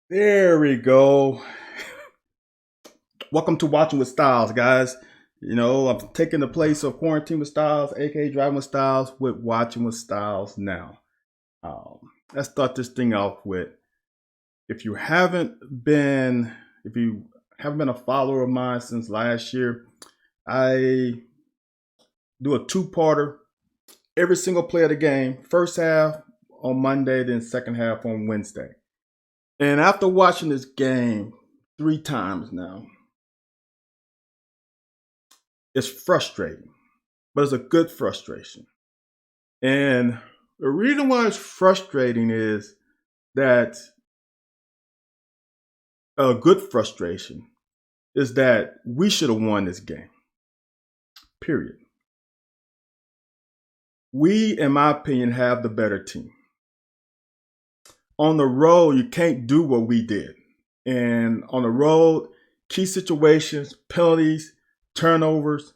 There we go. Welcome to Watching with Styles, guys. I'm taking the place of Quarantine with Styles, aka Driving with Styles, with Watching with Styles now. Um, let's start this thing off with if you haven't been if you haven't been a follower of mine since last year, I do a two-parter every single play of the game. First half on Monday, then second half on Wednesday. And after watching this game 3 times now, it's frustrating, but it's a good frustration. And the reason why it's frustrating is that a good frustration is that we should have won this game. Period. We, in my opinion, have the better team. On the road, you can't do what we did. And on the road, key situations, penalties, turnovers,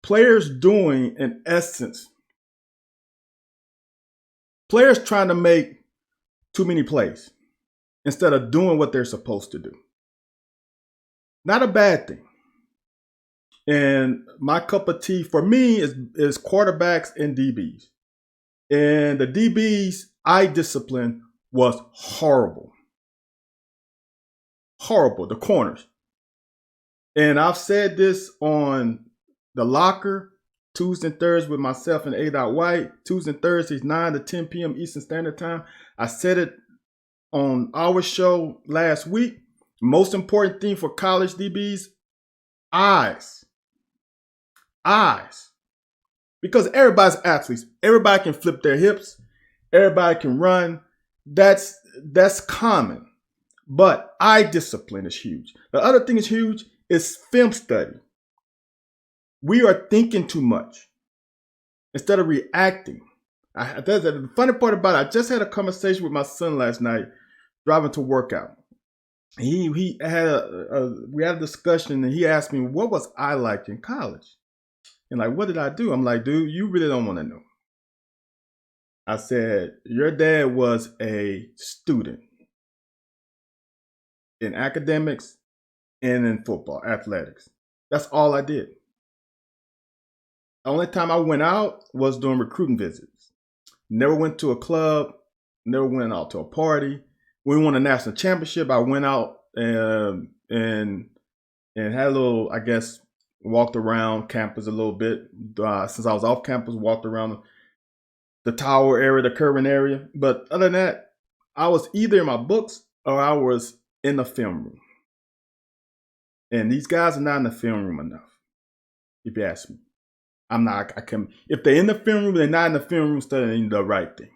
players doing, in essence, players trying to make too many plays instead of doing what they're supposed to do. Not a bad thing. And my cup of tea for me is quarterbacks and DBs. And the DBs' eye discipline was horrible. Horrible, the corners. And I've said this on the locker, Tuesday and Thursdays with myself and A. White, Tuesday and Thursdays, 9 to 10 p.m. Eastern Standard Time. I said it on our show last week. Most important thing for college DBs, eyes. Eyes. Because everybody's athletes. Everybody can flip their hips. Everybody can run. That's common. But eye discipline is huge. The other thing is huge is film study. We are thinking too much instead of reacting. The funny part about it, I just had a conversation with my son last night driving to workout. We had a discussion, and he asked me, what was I like in college? And like, what did I do? I'm like, dude, you really don't want to know. I said, your dad was a student in academics and in football, athletics. That's all I did. The only time I went out was during recruiting visits. Never went to a club, never went out to a party. When we won a national championship, I went out and had a little, I guess, walked around campus a little bit. Since I was off campus, walked around the tower area, the Curvin area. But other than that, I was either in my books or I was in the film room. And these guys are not in the film room enough, if you ask me. If they're in the film room, they're not in the film room studying the right thing.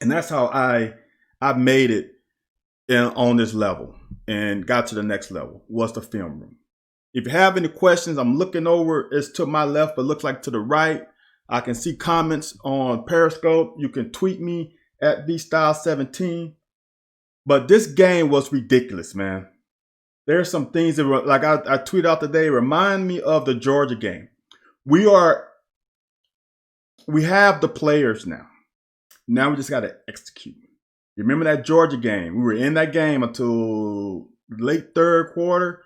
And that's how I made it on this level and got to the next level, was the film room. If you have any questions, I'm looking over. It's to my left, but looks like to the right. I can see comments on Periscope. You can tweet me at vstyle17. But this game was ridiculous, man. There's some things that were, like I tweeted out today, remind me of the Georgia game. We have the players now. Now we just got to execute. You remember that Georgia game? We were in that game until late third quarter.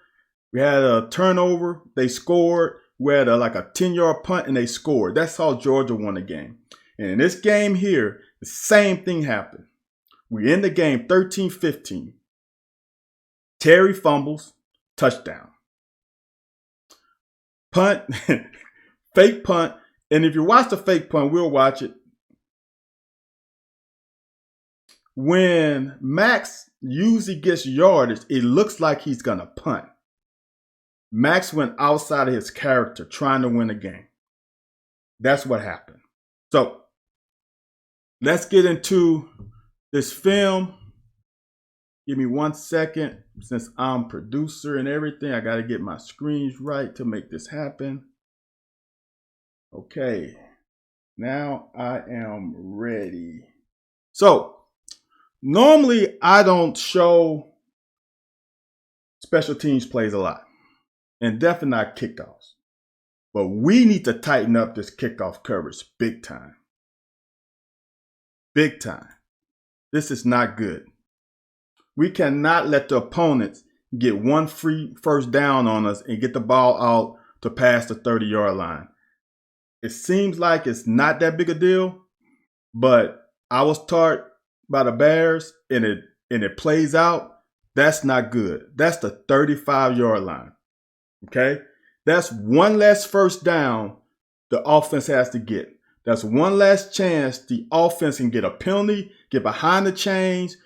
We had a turnover. They scored. We had a 10-yard punt, and they scored. That's how Georgia won the game. And in this game here, the same thing happened. We're in the game 13-15. Terry fumbles, touchdown. Punt, fake punt. And if you watch the fake punt, we'll watch it. When Max usually gets yardage, it looks like he's going to punt. Max went outside of his character trying to win a game. That's what happened. So let's get into this film. Give me 1 second. Since I'm producer and everything, I got to get my screens right to make this happen. Okay. Now I am ready. So normally I don't show special teams plays a lot. And definitely not kickoffs. But we need to tighten up this kickoff coverage big time. Big time. This is not good. We cannot let the opponents get one free first down on us and get the ball out to pass the 30-yard line. It seems like it's not that big a deal, but I was taught by the Bears, and it plays out. That's not good. That's the 35-yard line. Okay? That's one less first down the offense has to get. That's one last chance the offense can get a penalty, get behind the chains.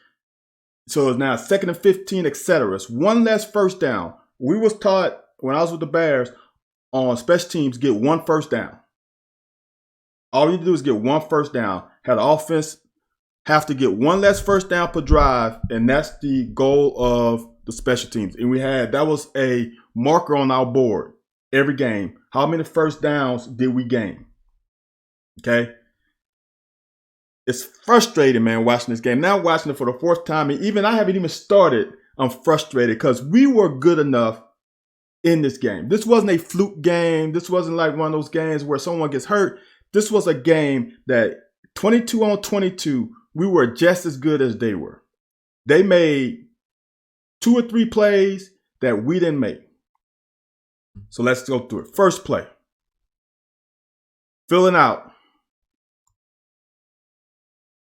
So it's now 2nd and 15, etc. It's one less first down. We was taught when I was with the Bears on special teams, get one first down. All you need to do is get one first down. Have the offense have to get one less first down per drive, and that's the goal of the special teams. And that was a marker on our board every game. How many first downs did we gain? Okay. It's frustrating, man, watching this game. Now watching it for the 4th time, and even I haven't even started. I'm frustrated because we were good enough in this game. This wasn't a fluke game. This wasn't like one of those games where someone gets hurt. This was a game that 22 on 22, we were just as good as they were. They made 2 or 3 plays that we didn't make. So let's go through it. First play. Filling out.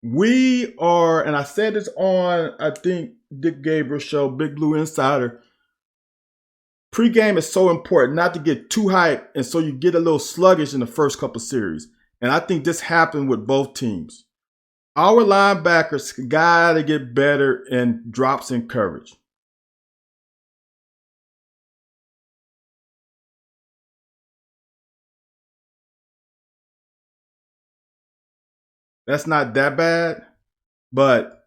We are, and I said this on, I think, Dick Gabriel's show, Big Blue Insider. Pre-game is so important not to get too hyped, and so you get a little sluggish in the first couple series. And I think this happened with both teams. Our linebackers got to get better in drops in coverage. That's not that bad, but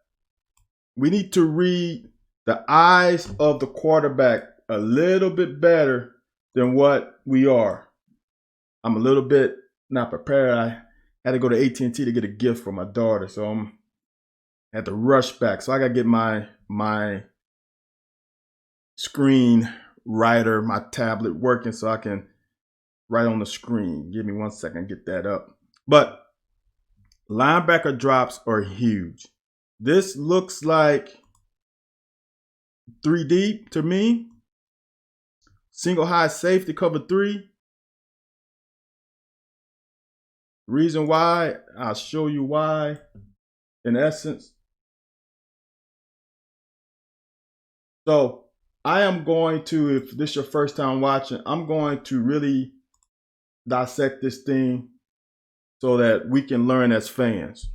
we need to read the eyes of the quarterback a little bit better than what we are. I'm a little bit not prepared. I had to go to AT&T to get a gift for my daughter, so I had to rush back. So I got to get my screen writer, my tablet working so I can write on the screen. Give me 1 second, get that up. But linebacker drops are huge. This looks like 3 deep to me. Single high safety, cover 3. Reason why, I'll show you why in essence. So I am going to, if this is your first time watching, I'm going to really dissect this thing so that we can learn as fans.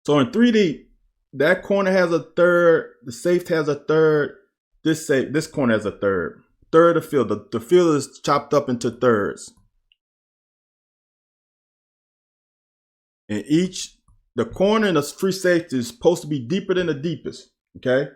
So in 3D, that corner has a third, the safety has a third, this corner has a third. Third of the field. The field is chopped up into thirds. And the corner and the free safety is supposed to be deeper than the deepest. Okay?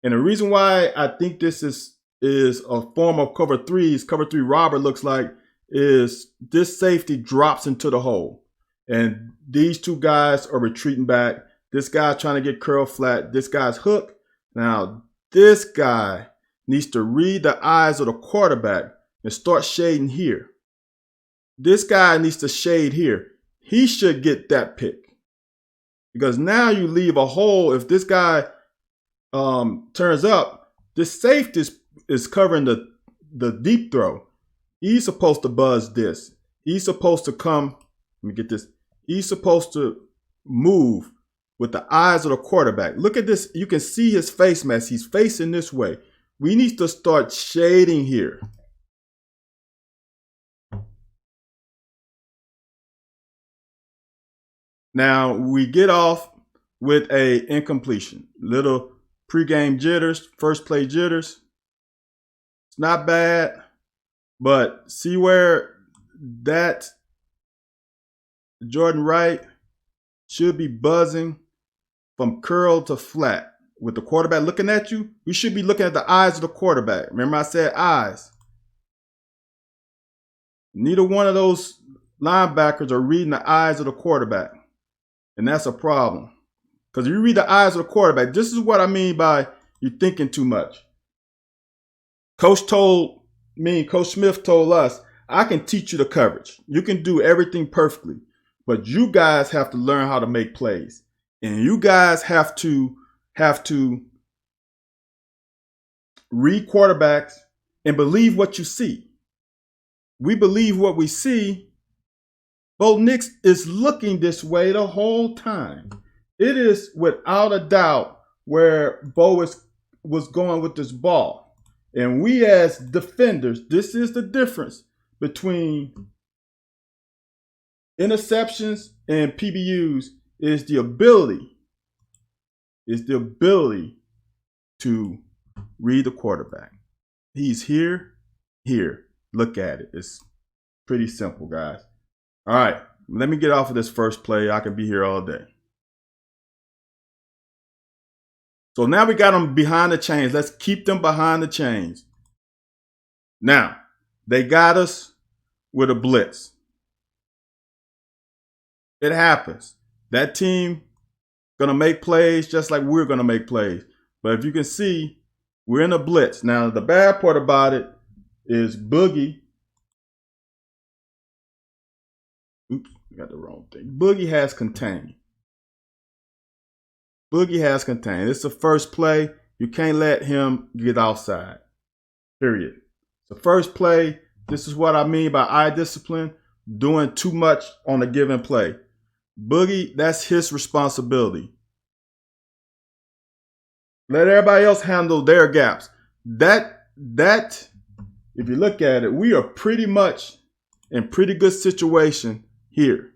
And the reason why I think this is a form of cover 3's, cover 3 robber looks like, is this safety drops into the hole. And these 2 guys are retreating back. This guy trying to get curl flat. This guy's hook. Now, this guy needs to read the eyes of the quarterback and start shading here. This guy needs to shade here. He should get that pick. Because now you leave a hole. If this guy turns up, this safety is covering the deep throw. He's supposed to buzz this. He's supposed to come. Let me get this. He's supposed to move with the eyes of the quarterback. Look at this. You can see his face mask. He's facing this way. We need to start shading here. Now we get off with a incompletion. Little pregame jitters, first play jitters. It's not bad, but see where that Jordan Wright should be buzzing from curl to flat. With the quarterback looking at you, we should be looking at the eyes of the quarterback. Remember I said eyes. Neither one of those linebackers are reading the eyes of the quarterback. And that's a problem. Because if you read the eyes of the quarterback, this is what I mean by you thinking too much. Coach Smith told us, I can teach you the coverage. You can do everything perfectly. But you guys have to learn how to make plays. And you guys have to read quarterbacks, and believe what you see. We believe what we see. Bo Nix is looking this way the whole time. It is without a doubt where Bo was going with this ball. And we as defenders, this is the difference between interceptions and PBUs is the ability to read the quarterback. He's here. Look at it. It's pretty simple, guys. All right, let me get off of this first play. I could be here all day. So now we got them behind the chains. Let's keep them behind the chains. Now, they got us with a blitz. It happens. That team going to make plays just like we're going to make plays. But if you can see, we're in a blitz. Now, the bad part about it is Boogie. Oops, I got the wrong thing. Boogie has contained. It's the first play. You can't let him get outside. Period. The first play, this is what I mean by eye discipline, doing too much on a given play. Boogie, that's his responsibility. Let everybody else handle their gaps. That, if you look at it, we are pretty much in pretty good situation here.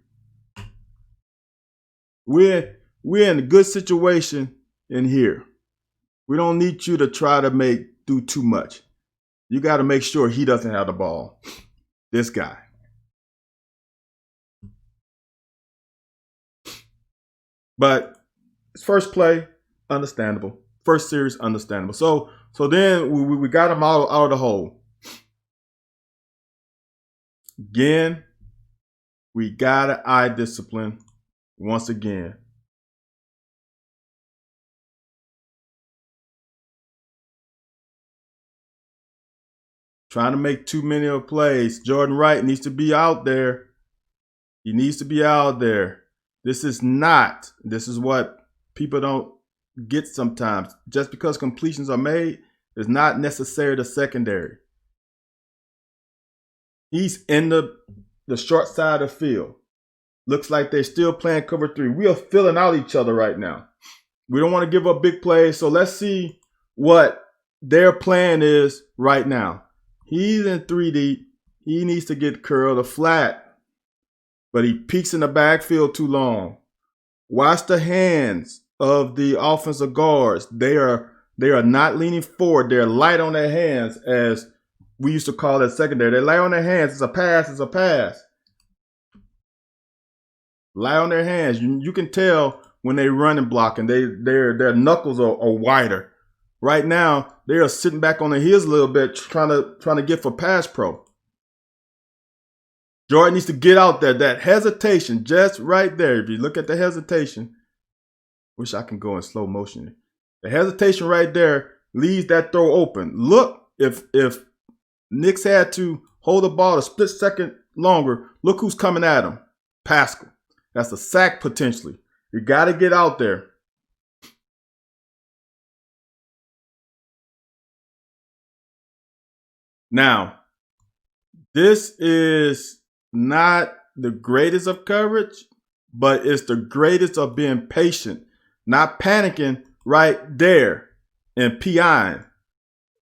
We're in a good situation in here. We don't need you to try to do too much. You got to make sure he doesn't have the ball. This guy. But his first play, understandable. First series, understandable. So then we got him out of the hole. Again, we got to eye discipline once again. Trying to make too many of plays. Jordan Wright needs to be out there. He needs to be out there. This is what people don't get sometimes. Just because completions are made is not necessarily the secondary. He's in the short side of the field. Looks like they're still playing cover 3. We are filling out each other right now. We don't want to give up big plays, so let's see what their plan is right now. He's in 3 deep. He needs to get curled or flat. But he peeks in the backfield too long. Watch the hands of the offensive guards. They are not leaning forward. They're light on their hands, as we used to call it secondary. They're light on their hands. It's a pass. Light on their hands. You can tell when they run and block, and their knuckles are wider. Right now, they are sitting back on their heels a little bit, trying to get for pass pro. Jordan needs to get out there. That hesitation, just right there. If you look at the hesitation, wish I can go in slow motion. The hesitation right there leaves that throw open. Look, if Nix had to hold the ball a split second longer, look who's coming at him. Pascal. That's a sack potentially. You got to get out there. Now, this is not the greatest of coverage, but it's the greatest of being patient, not panicking right there and PIing.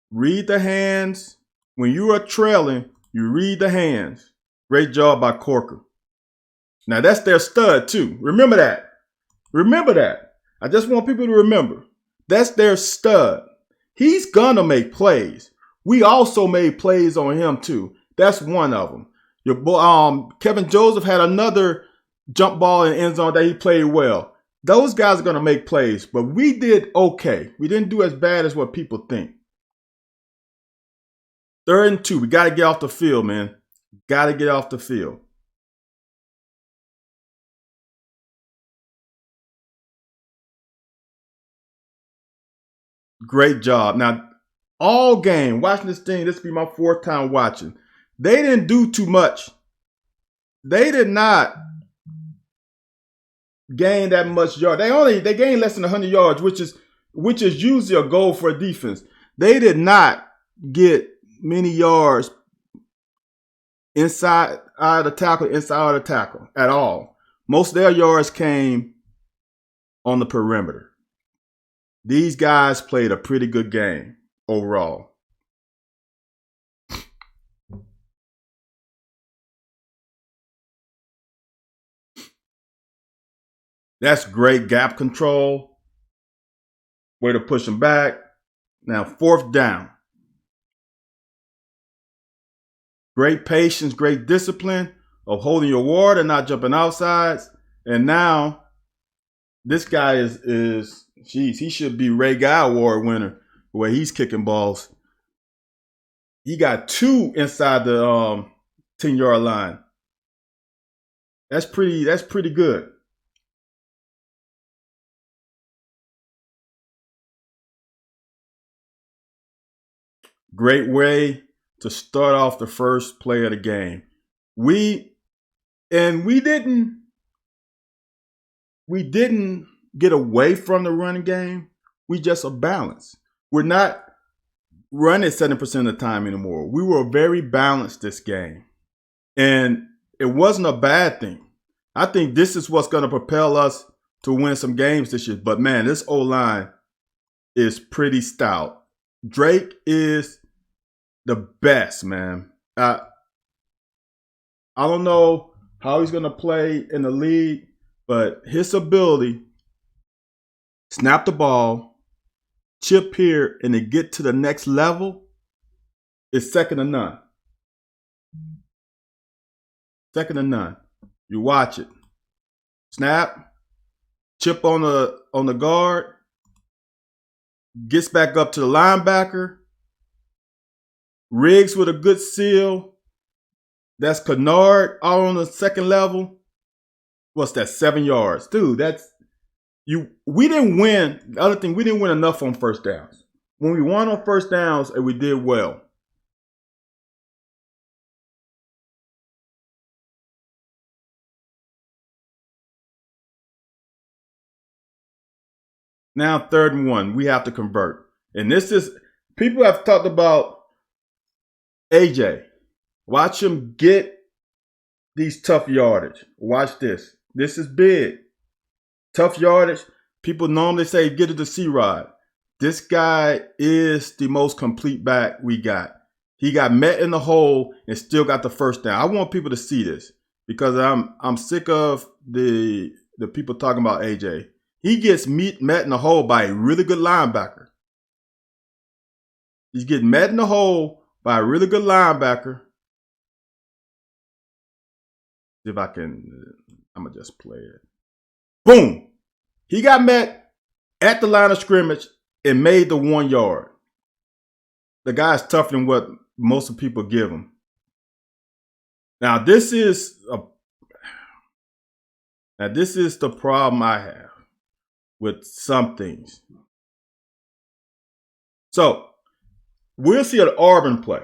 Read the hands. When you are trailing, you read the hands. Great job by Corker. Now, that's their stud, too. Remember that. I just want people to remember. That's their stud. He's going to make plays. We also made plays on him, too. That's one of them. Your boy, Kevin Joseph had another jump ball in the end zone that he played well. Those guys are going to make plays, but we did okay. We didn't do as bad as what people think. 3rd and 2. We got to get off the field, man. Got to get off the field. Great job. Now, all game, watching this thing, this will be my 4th time watching. They didn't do too much. They did not gain that much yard. They gained less than 100 yards, which is usually a goal for a defense. They did not get many yards inside out of the tackle, inside of the tackle at all. Most of their yards came on the perimeter. These guys played a pretty good game overall. That's great gap control. Way to push them back. Now, 4th down. Great patience, great discipline of holding your water, not jumping outsides. And now, this guy is he should be Ray Guy Award winner the way he's kicking balls. He got 2 inside the 10-yard line. That's pretty good. Great way to start off the first play of the game. We didn't get away from the running game. We just are balanced. We're not running 70% of the time anymore. We were very balanced this game. And it wasn't a bad thing. I think this is what's going to propel us to win some games this year. But man, this O-line is pretty stout. Drake is the best, man. I don't know how he's going to play in the league, but his ability, snap the ball, chip here, and then get to the next level is second to none. Second to none. You watch it. Snap, chip on the guard, gets back up to the linebacker, Riggs with a good seal. That's Kennard out on the second level. What's that? 7 yards. Dude, that's you. We didn't win. The other thing, we didn't win enough on first downs. When we won on first downs, and we did well. Now 3rd and 1. We have to convert. And this is, people have talked about AJ. Watch him get these tough yardage. Watch this. This is big. Tough yardage. People normally say get it to C-Rod. This guy is the most complete back we got. He got met in the hole and still got the first down. I want people to see this because I'm sick of the people talking about AJ. He gets met in the hole by a really good linebacker. He's getting met in the hole by a really good linebacker. If I can, I'm going to just play it. Boom. He got met at the line of scrimmage and made the 1 yard. The guy's tougher than what most of people give him. Now, this is the problem I have with some things. So, we'll see an Auburn play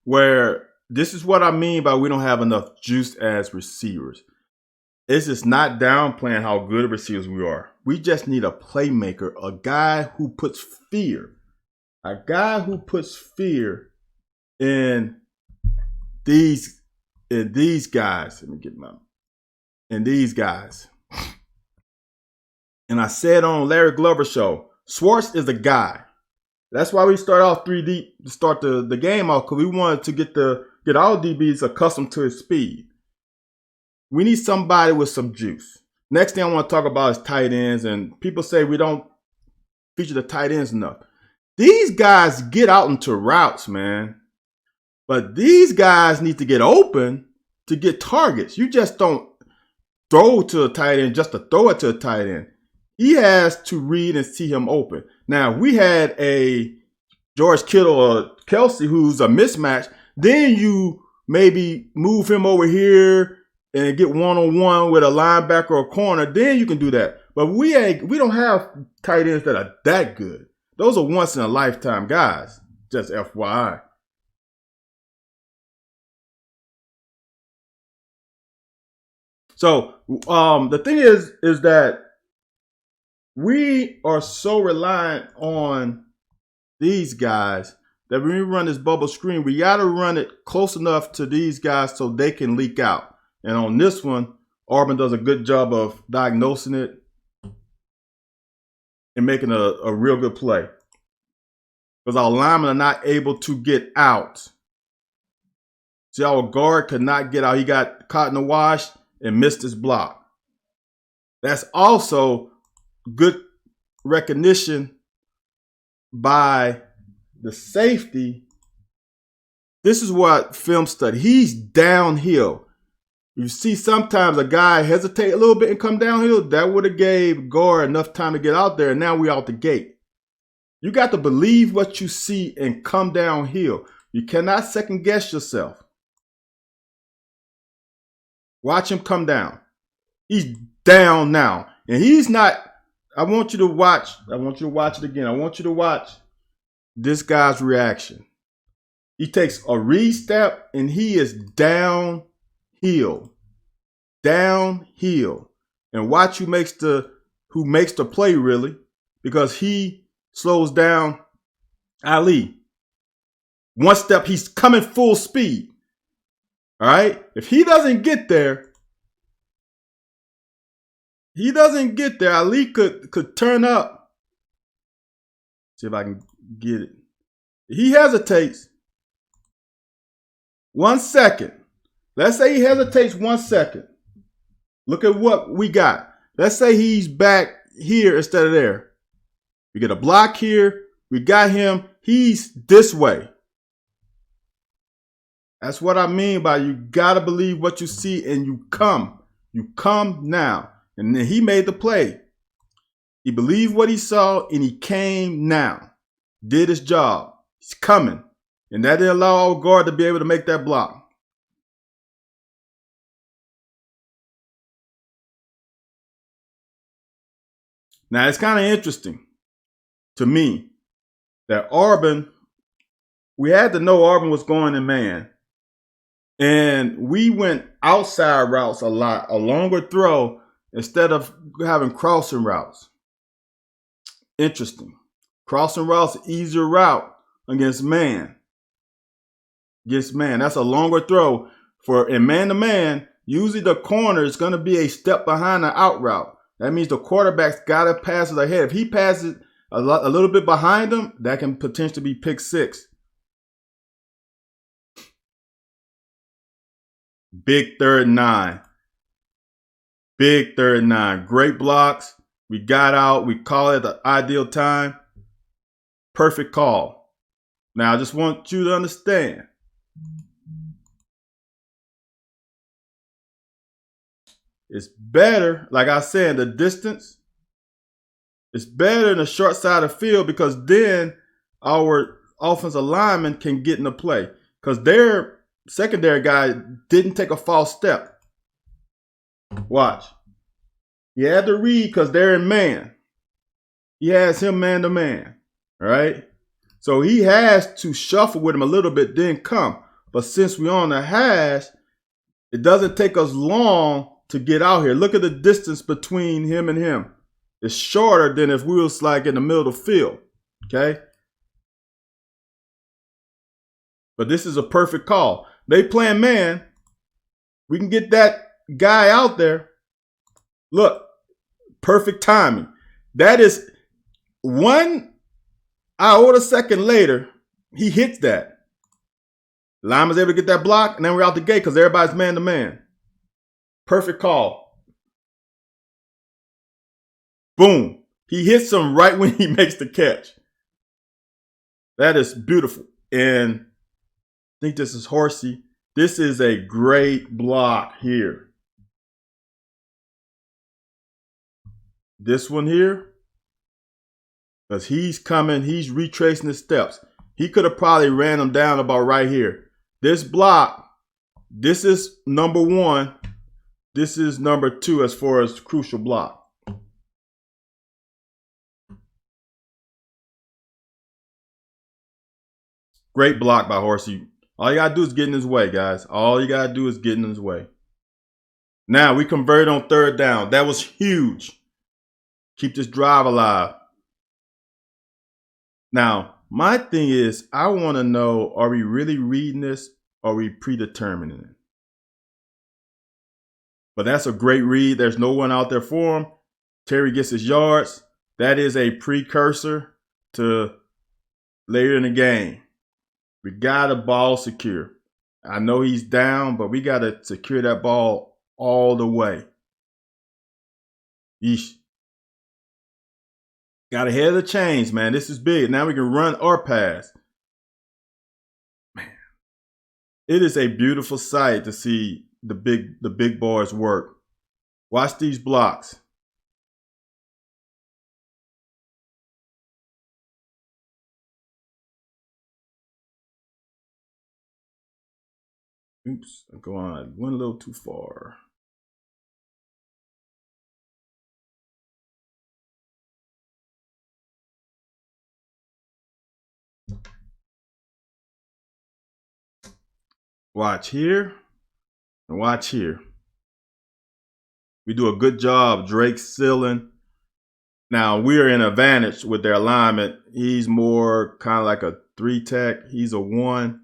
where this is what I mean by we don't have enough juice as receivers. It's just not downplaying how good receivers we are. We just need a playmaker, a guy who puts fear. A guy who puts fear in these guys. Let me get these guys. And I said on Larry Glover's show, Schwartz is a guy. That's why we start off 3 deep to start the game off, because we wanted to get all DBs accustomed to his speed. We need somebody with some juice. Next thing I want to talk about is tight ends, and people say we don't feature the tight ends enough. These guys get out into routes, man. But these guys need to get open to get targets. You just don't throw to a tight end just to throw it to a tight end. He has to read and see him open. Now, we had a George Kittle or Kelsey who's a mismatch. Then you maybe move him over here and get one-on-one with a linebacker or corner. Then you can do that. But we don't have tight ends that are that good. Those are once-in-a-lifetime guys, just FYI. So the thing is that We are so reliant on these guys that when we run this bubble screen, we got to run it close enough to these guys so they can leak out. And on this one, Auburn does a good job of diagnosing it and making a real good play. Because our linemen are not able to get out. See, our guard could not get out. He got caught in the wash and missed his block. That's also good recognition by the safety. This is what film study. He's downhill. You see sometimes a guy hesitate a little bit and come downhill. That would have gave guard enough time to get out there, and now we out the gate. You got to believe what you see and come downhill. You cannot second guess yourself. Watch him come down. He's down now. And he's not, I want you to watch it again. I want you to watch this guy's reaction. He takes a read step and he is downhill. Downhill. And watch who makes the play really, because he slows down Ali. One step, he's coming full speed. All right? If he doesn't get there, Ali could turn up. See if I can get it. He hesitates 1 second. Let's say he hesitates 1 second. Look at what we got. Let's say he's back here instead of there. We get a block here. We got him. He's this way. That's what I mean by you got to believe what you see and you come. You come now. And then he made the play. He believed what he saw and he came now. Did his job. He's coming. And that didn't allow our guard to be able to make that block. Now, it's kind of interesting to me that Auburn, we had to know Auburn was going in man. And we went outside routes a lot, a longer throw instead of having crossing routes. Interesting. Crossing routes, easier route against man. Against man. That's a longer throw. For in man-to-man, usually the corner is going to be a step behind the out route. That means the quarterback's got to pass it ahead. If he passes a little bit behind him, that can potentially be pick six. Big 3rd and 9. Big 3rd and 9. Great blocks. We got out. We call it the ideal time. Perfect call. Now, I just want you to understand. It's better, like I said, the distance. It's better in the short side of the field because then our offensive linemen can get into play. Because their secondary guy didn't take a false step. Watch. He had to read because they're in man. He has him man to man. All right? So he has to shuffle with him a little bit, then come. But since we're on the hash, it doesn't take us long to get out here. Look at the distance between him and him. It's shorter than if we was like in the middle of the field. Okay? But this is a perfect call. They playing man. We can get that guy out there. Look, perfect timing. That is 1 iota second later, he hits that. Lineman's able to get that block, and then we're out the gate because everybody's man to man. Perfect call. Boom. He hits him right when he makes the catch. That is beautiful. And I think this is Horsey. This is a great block here. This one here, because he's coming, he's retracing his steps. He could have probably ran him down about right here. This block, this is number 1. This is number 2 as far as crucial block. Great block by Horsey. All you got to do is get in his way, guys. All you got to do is get in his way. Now, we converted on 3rd down. That was huge. Keep this drive alive. Now, my thing is, I want to know, are we really reading this or are we predetermining it? But that's a great read. There's no one out there for him. Terry gets his yards. That is a precursor to later in the game. We got a ball secure. I know he's down, but we got to secure that ball all the way. Yeesh. Got ahead of the chains, man. This is big. Now we can run or pass. Man, it is a beautiful sight to see the big boys work. Watch these blocks. Oops, I'm going one a little too far. Watch here and watch here. We do a good job, Drake sealing. Now we're in advantage with their alignment. He's more kind of like a 3 tech. He's a 1.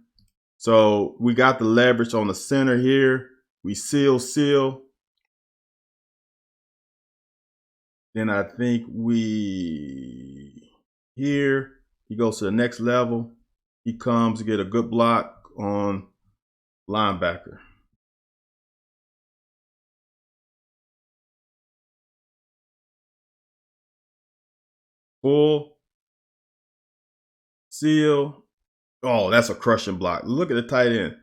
So we got the leverage on the center here. We seal. Then I think here, he goes to the next level. He comes to get a good block on linebacker. Full. Seal. Oh, that's a crushing block. Look at the tight end.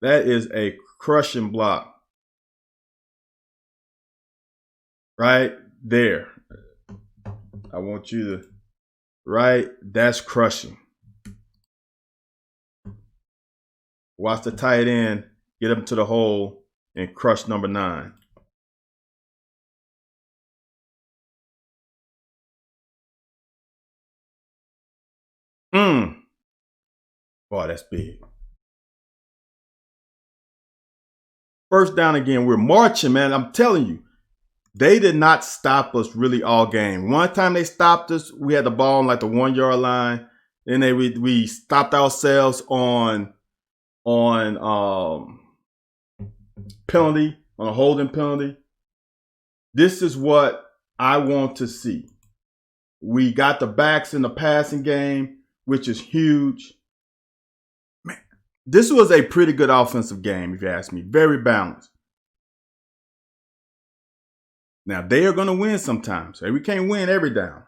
That is a crushing block. Right there. I want you to, right? That's crushing. Watch the tight end get up to the hole and crush number 9. Boy, that's big. First down again. We're marching, man. I'm telling you. They did not stop us really all game. One time they stopped us, we had the ball on like the 1 yard line. Then we stopped ourselves on penalty, on a holding penalty. This is what I want to see. We got the backs in the passing game, which is huge. Man, this was a pretty good offensive game, if you ask me. Very balanced. Now, they are going to win sometimes. We can't win every down.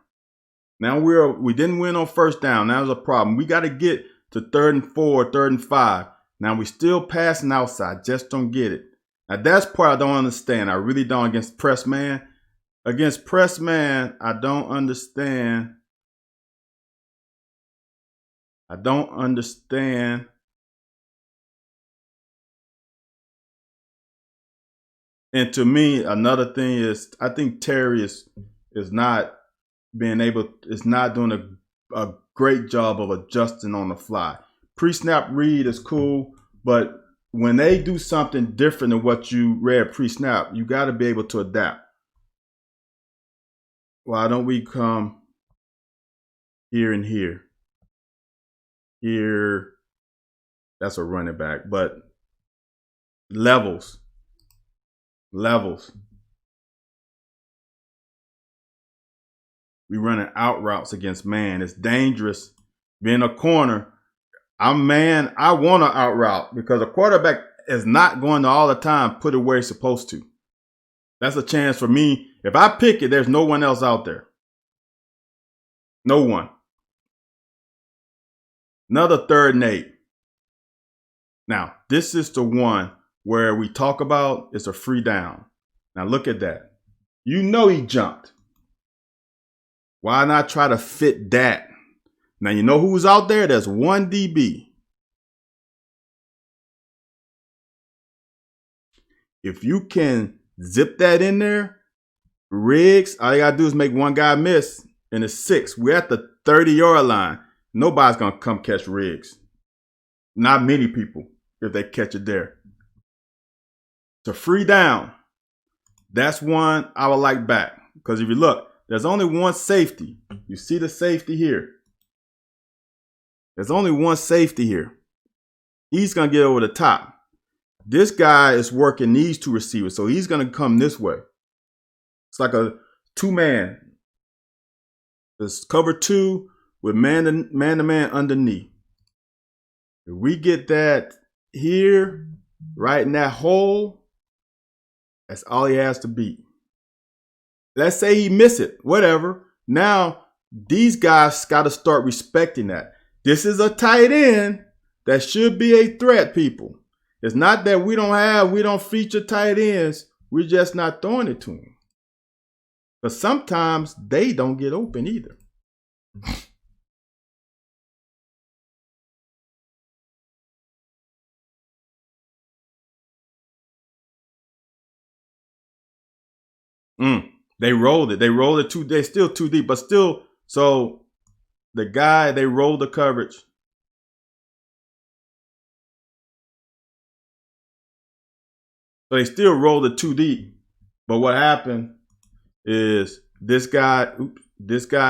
Now, we didn't win on first down. That was a problem. We got to get to 3rd and 4, 3rd and 5. Now, we still passing outside. Just don't get it. Now, that's part I don't understand. I really don't against press man. Against press man, I don't understand. And to me, another thing is I think Terry is not doing a great job of adjusting on the fly. Pre-snap read is cool, but when they do something different than what you read pre-snap, you got to be able to adapt. Why don't we come here and here? Here, that's a running back, but levels. We running out routes against man. It's dangerous being a corner. I want to out route because a quarterback is not going to all the time put it where he's supposed to. That's a chance for me. If I pick it, there's no one else out there. No one. Another 3rd and 8. Now, this is the one where we talk about it's a free down. Now, look at that. You know he jumped. Why not try to fit that? Now, you know who's out there? There's 1 DB. If you can zip that in there, Riggs, all you got to do is make one guy miss, and it's 6. We're at the 30-yard line. Nobody's going to come catch Riggs. Not many people, if they catch it there. It's a free down. That's one I would like back. Because if you look, There's only one safety. You see the safety here. There's only one safety here. He's going to get over the top. This guy is working these two receivers, so he's going to come this way. It's like a two-man. It's cover two with man-to-man underneath. If we get that here, right in that hole, that's all he has to beat. Let's say he miss it, whatever. Now, these guys got to start respecting that. This is a tight end that should be a threat, people. It's not that we don't feature tight ends. We're just not throwing it to them. But sometimes they don't get open either. They rolled it. They rolled it too. They're still too deep, but still. So the guy, they rolled the coverage. So they still rolled it too deep. But what happened is this guy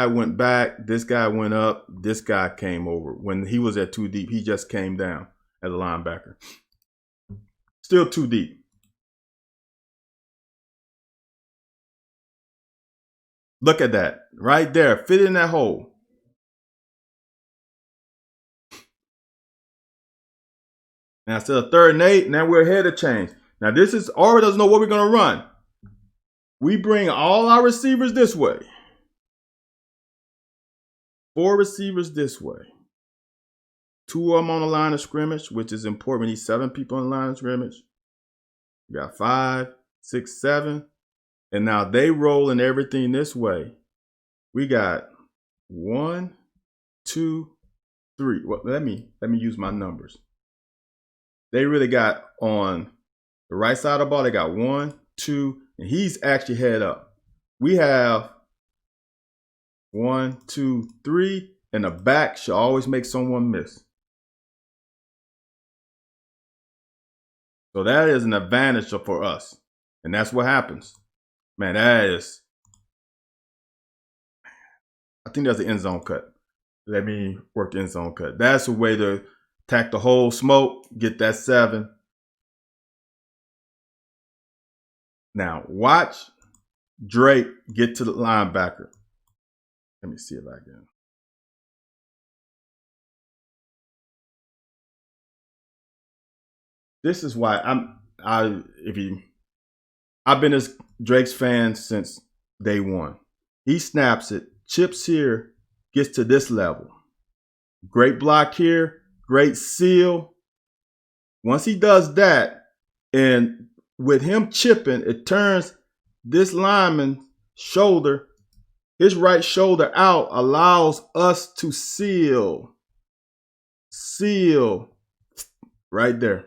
went back, this guy went up, this guy came over. When he was at too deep, he just came down as a linebacker. Still too deep. Look at that. Right there. Fit in that hole. Now instead of 3rd and 8, now we're ahead of change. Now this is Auburn doesn't know what we're going to run. We bring all our receivers this way. 4 receivers this way. 2 of them on the line of scrimmage, which is important. We need 7 people on the line of scrimmage. We got 5, 6, 7. And now they rolling everything this way. We got 1, 2, 3. Well, let me use my numbers. They really got on the right side of the ball, they got 1, 2, and he's actually head up. We have 1, 2, 3, and the back should always make someone miss. So that is an advantage for us. And that's what happens. Man, I think that's an end zone cut. Let me work the end zone cut. That's a way to attack the whole smoke, get that 7. Now, watch Drake get to the linebacker. Let me see if I can. This is why I've been this Drake's fan since day one. He snaps it, chips here, gets to this level. Great block here, great seal. Once he does that, and with him chipping, it turns this lineman's shoulder, his right shoulder out, allows us to seal right there.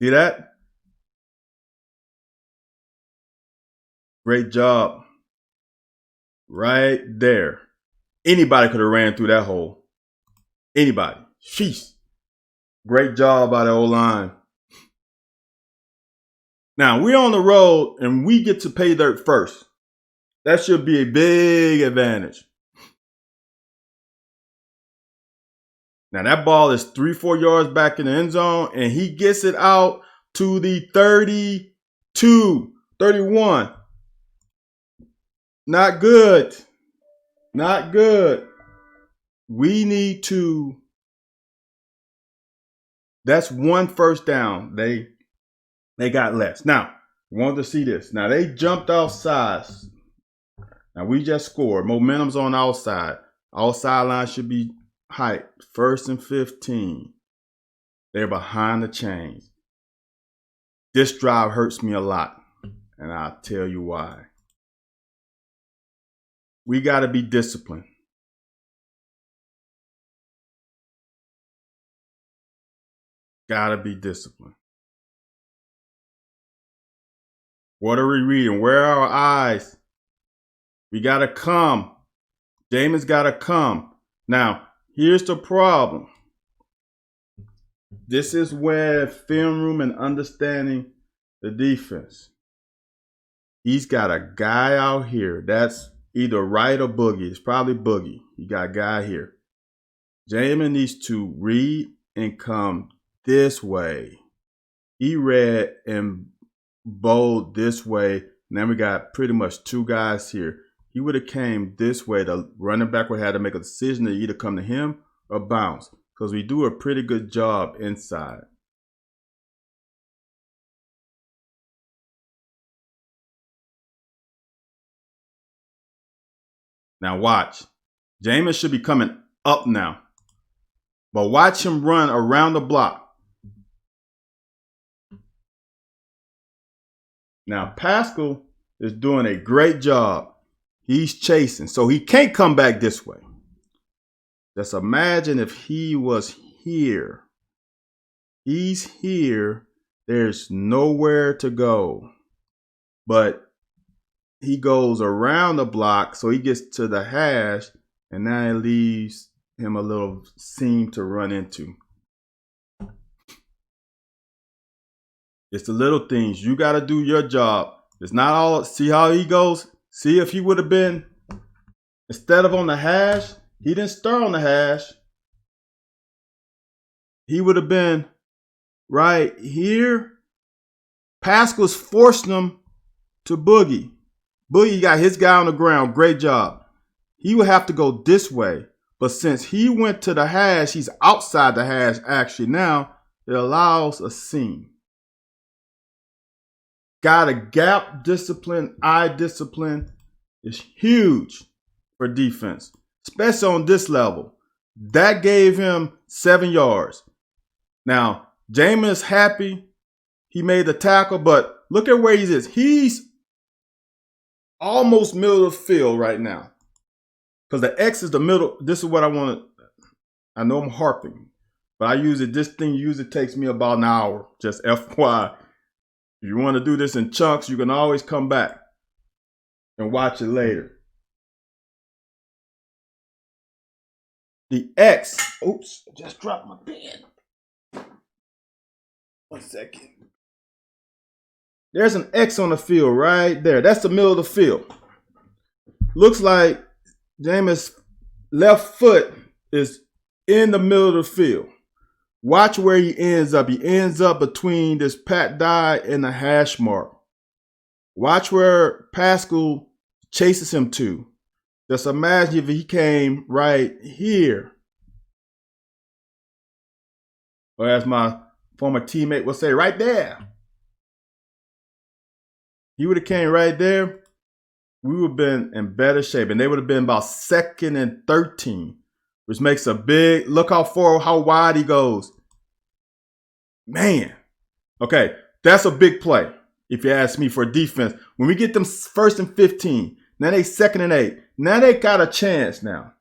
See that? Great job. Right there. Anybody could have ran through that hole. Anybody. Sheesh. Great job by the O-line. Now, we're on the road and we get to pay dirt first. That should be a big advantage. Now, that ball is 3-4 yards back in the end zone, and he gets it out to the 32, 31. Not good. Not good. We need to. That's 1 first down. They got less. Now, want to see this. Now, they jumped off sides. Now, we just scored. Momentum's on our side. Our sideline should be height. 1st and 15. They're behind the chains. This drive hurts me a lot, and I'll tell you why. We got to be disciplined. Got to be disciplined. What are we reading? Where are our eyes? We got to come. Damon's got to come. Now, here's the problem. This is where film room and understanding the defense. He's got a guy out here that's either right or Boogie. It's probably Boogie. He got a guy here. Jamin needs to read and come this way. He read and bowled this way. Now we got pretty much two guys here. He would have came this way. The running back would have had to make a decision to either come to him or bounce, because we do a pretty good job inside. Now watch. Jamin should be coming up now. But watch him run around the block. Now Pascal is doing a great job. He's chasing, so he can't come back this way. Just imagine if he was here. He's here. There's nowhere to go. But he goes around the block, so he gets to the hash, and now it leaves him a little seam to run into. It's the little things. You got to do your job. It's not all. See how he goes? See, if he would have been, instead of on the hash, he didn't start on the hash. He would have been right here. Pascal's forcing him to Boogie. Boogie got his guy on the ground. Great job. He would have to go this way. But since he went to the hash, he's outside the hash actually now. It allows a seam. Got a gap discipline, eye discipline is huge for defense, especially on this level. That gave him 7 yards. Now, Jamin is happy he made the tackle, but look at where he is. He's almost middle of the field right now. Because the X is the middle. This is what I want to, I know I'm harping, but I use it, this thing usually takes me about an hour, just FYI. If you want to do this in chunks, you can always come back and watch it later. The X, oops, just dropped my pen. 1 second. There's an X on the field right there. That's the middle of the field. Looks like Jameis' left foot is in the middle of the field. Watch where he ends up. He ends up between this pat die and the hash mark. Watch where Pascal chases him to. Just imagine if he came right here. Or as my former teammate would say, right there. He would have came right there. We would have been in better shape. And they would have been about 2nd and 13. Which makes a big, look how wide he goes. Man. Okay, that's a big play, if you ask me, for defense. When we get them 1st and 15, now they 2nd and 8. Now they got a chance now.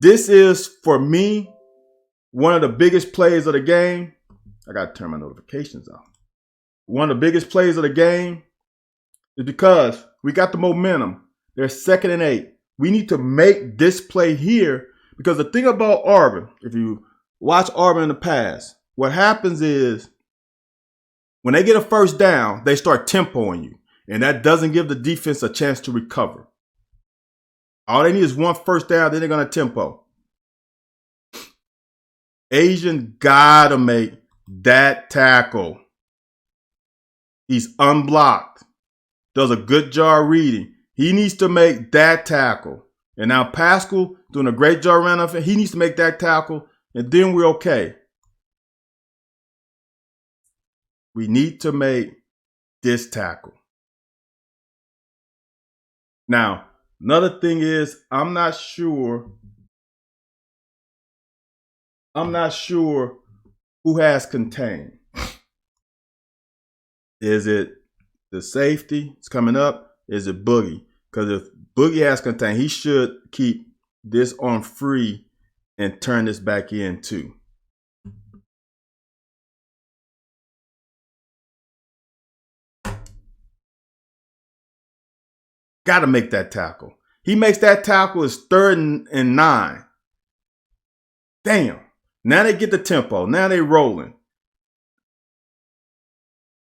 This is, for me, one of the biggest plays of the game. I got to turn my notifications off. One of the biggest plays of the game is because we got the momentum. They're 2nd and 8. We need to make this play here. Because the thing about Auburn, if you watch Auburn in the past, what happens is when they get a 1st down, they start tempoing you. And that doesn't give the defense a chance to recover. All they need is 1 1st down, then they're going to tempo. Asian got to make that tackle. He's unblocked. Does a good job reading. He needs to make that tackle. And now Pascal doing a great job around of it. He needs to make that tackle, and then we're okay. We need to make this tackle. Now, another thing is, I'm not sure who has contained. Is it the safety? It's coming up. Is it Boogie? Because if Boogie has contained, he should keep this on free and turn this back in too. Got to make that tackle. He makes that tackle, it's 3rd and 9. Damn. Now they get the tempo. Now they rolling.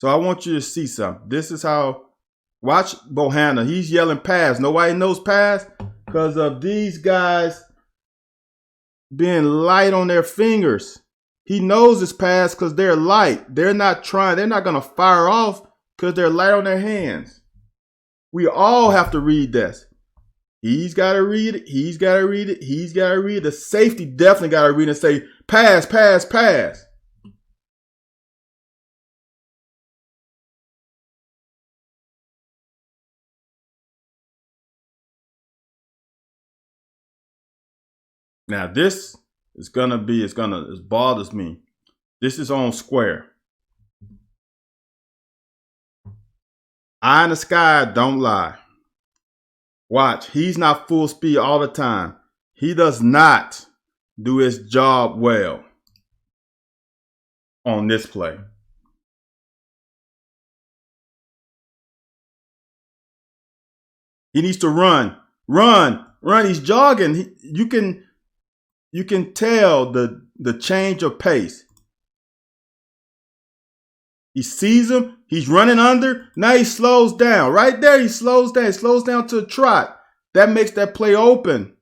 So I want you to see something. This is how, watch Bohanna. He's yelling pass. Nobody knows pass because of these guys being light on their fingers. He knows it's pass because they're light. They're not going to fire off because they're light on their hands. We all have to read this. He's got to read it. He's got to read it. He's got to read it. The safety definitely got to read it and say, pass, pass, pass. Now this is gonna be, it bothers me. This is on square. Eye in the sky, don't lie. Watch, he's not full speed all the time. He does not do his job well on this play. He needs to run. He's jogging. You can tell the change of pace. He sees him. He's running under. Now he slows down. Right there, he slows down. He slows down to a trot. That makes that play open.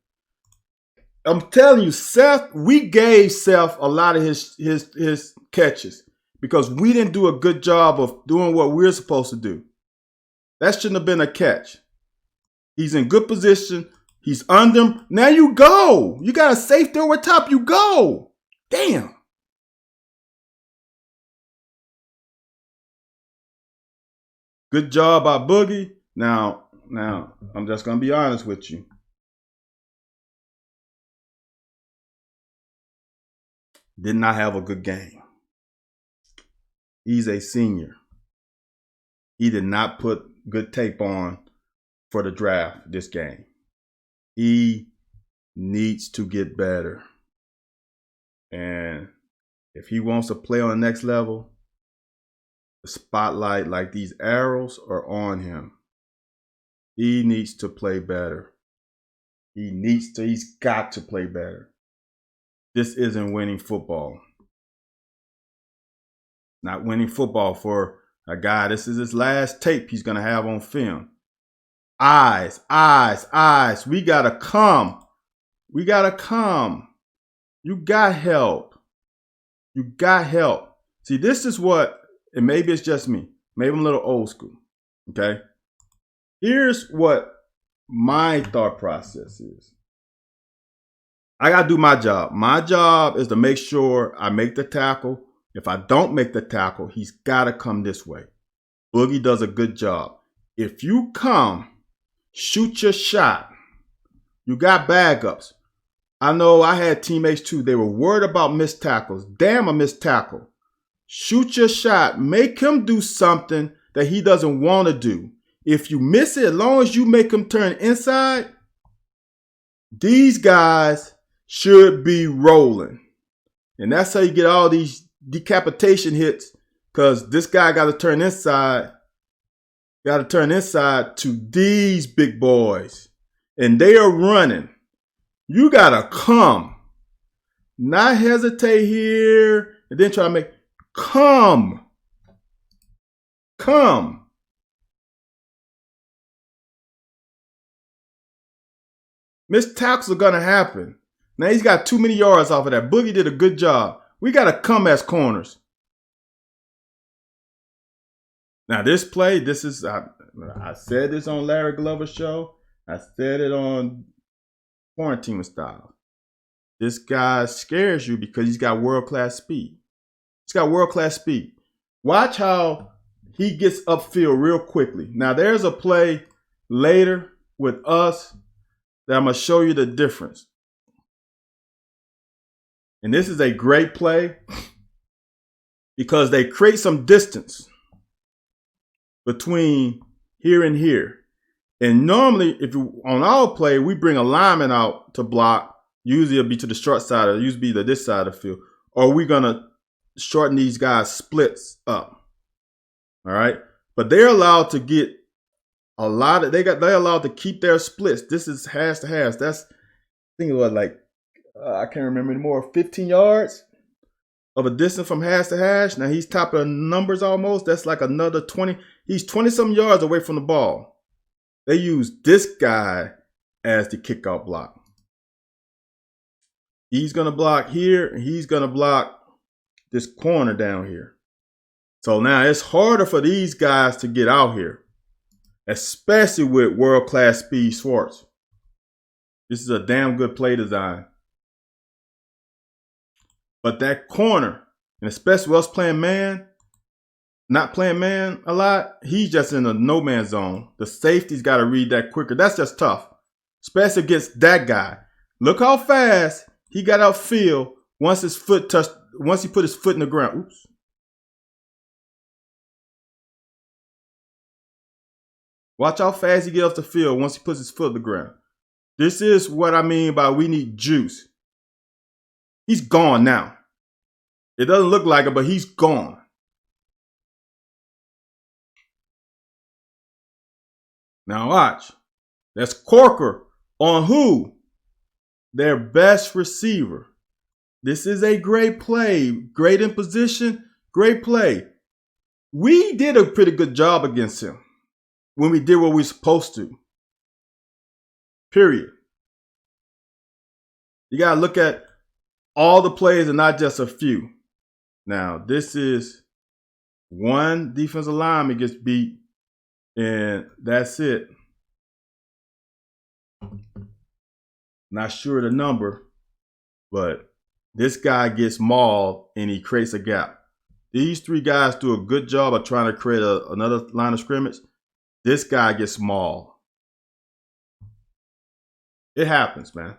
I'm telling you, Seth, we gave Seth a lot of his catches because we didn't do a good job of doing what we're supposed to do. That shouldn't have been a catch. He's in good position. He's under him. Now you go. You got a safety over top. You go. Damn. Good job by Boogie. Now, I'm just going to be honest with you. Did not have a good game. He's a senior. He did not put good tape on for the draft this game. He needs to get better. And if he wants to play on the next level, the spotlight, like these arrows, are on him. He needs to play better. He's got to play better. This isn't winning football. Not winning football for a guy. This is his last tape he's going to have on film. Eyes. We got to come. You got help. See, this is what, and maybe it's just me. Maybe I'm a little old school. Okay? Here's what my thought process is. I got to do my job. My job is to make sure I make the tackle. If I don't make the tackle, he's got to come this way. Boogie does a good job. If you come, shoot your shot. You got backups. I know I had teammates too. They were worried about missed tackles. Damn, a missed tackle. Shoot your shot. Make him do something that he doesn't want to do. If you miss it, as long as you make him turn inside, these guys should be rolling. And that's how you get all these decapitation hits, because this guy got to turn inside. Got to turn inside to these big boys. And they are running. You got to come. Not hesitate here and then try to make, come. Missed tackles are going to happen. Now he's got too many yards off of that. Boogie did a good job. We got to come as corners. Now this play, I said this on Larry Glover's show. I said it on Quarantine Style. This guy scares you because he's got world-class speed. Watch how he gets upfield real quickly. Now there's a play later with us that I'm going to show you the difference. And this is a great play because they create some distance between here and here. And normally, if you on our play, we bring a lineman out to block. Usually it'll be to the short side, or usually be to this side of the field. Or we're going to shorten these guys' splits up. All right? But they're allowed to get a lot of, they're allowed to keep their splits. This is has to has. That's, I think it was like, I can't remember anymore, 15 yards. of a distance from hash to hash. Now he's top of the numbers almost. That's like another 20. He's 20-some yards away from the ball. They use this guy as the kickoff block. He's going to block here, and he's going to block this corner down here. So now it's harder for these guys to get out here, especially with world-class speed Schwartz. This is a damn good play design. But that corner, and especially us playing man, not playing man a lot, he's just in a no-man zone. The safety's got to read that quicker. That's just tough, especially against that guy. Look how fast he got outfield once he put his foot in the ground. Oops. Watch how fast he gets off the field once he puts his foot in the ground. This is what I mean by we need juice. He's gone now. It doesn't look like it, but he's gone. Now watch. That's Corker on who? Their best receiver. This is a great play. Great in position. Great play. We did a pretty good job against him when we did what we were supposed to. Period. You got to look at all the plays and not just a few. Now, this is one defensive lineman gets beat, and that's it. Not sure the number, but this guy gets mauled, and he creates a gap. These three guys do a good job of trying to create another line of scrimmage. This guy gets mauled. It happens, man.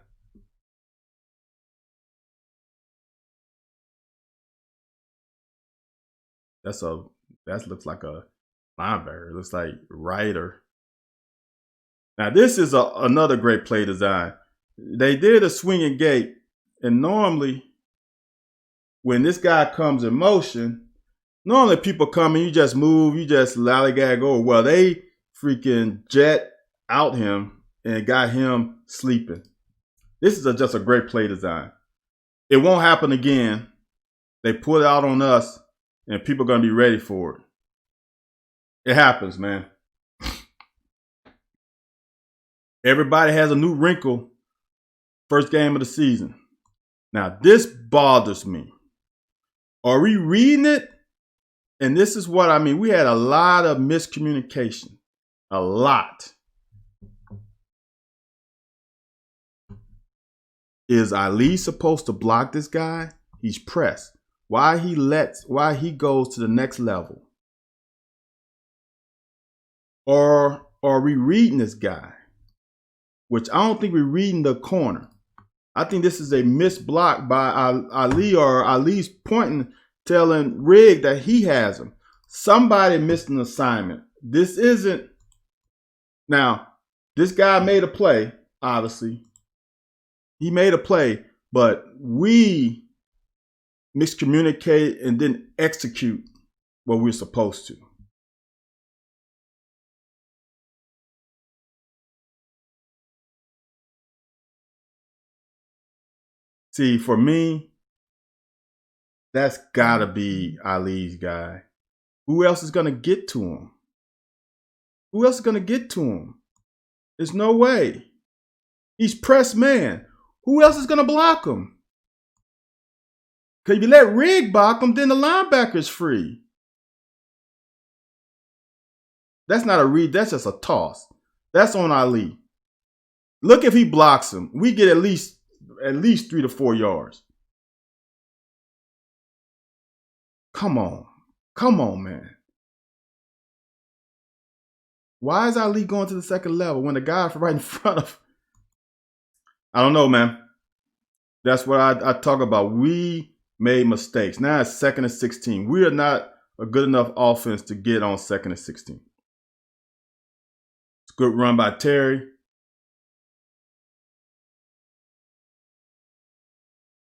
That looks like a linebacker. It looks like Ryder. Now this is another great play design. They did a swinging gate, and normally when this guy comes in motion, normally people come and you just move, you just lollygag over. Well, they freaking jet out him and got him sleeping. This is just a great play design. It won't happen again. They put it out on us, and people are going to be ready for it. It happens, man. Everybody has a new wrinkle first game of the season. Now, this bothers me. Are we reading it? And this is what I mean. We had a lot of miscommunication. A lot. Is Ali supposed to block this guy? He's pressed. Why he goes to the next level? Or are we reading this guy? Which I don't think we're reading the corner. I think this is a missed block by Ali, or Ali's pointing, telling Rigg that he has him. Somebody missed an assignment. This isn't. Now, this guy made a play, obviously. He made a play, but we miscommunicate and didn't execute what we were supposed to. See, for me, that's gotta be Ali's guy. Who else is gonna get to him? Who else is gonna get to him? There's no way. He's pressed man. Who else is gonna block him? Because if you let Rigg block him, then the linebacker's free. That's not a read, that's just a toss. That's on Ali. Look, if he blocks him, we get at least 3 to 4 yards. Come on, man. Why is Ali going to the second level when the guy right in front of? I don't know, man. That's what I talk about. We made mistakes. Now it's 2nd and 16. We are not a good enough offense to get on 2nd and 16. It's a good run by Terry.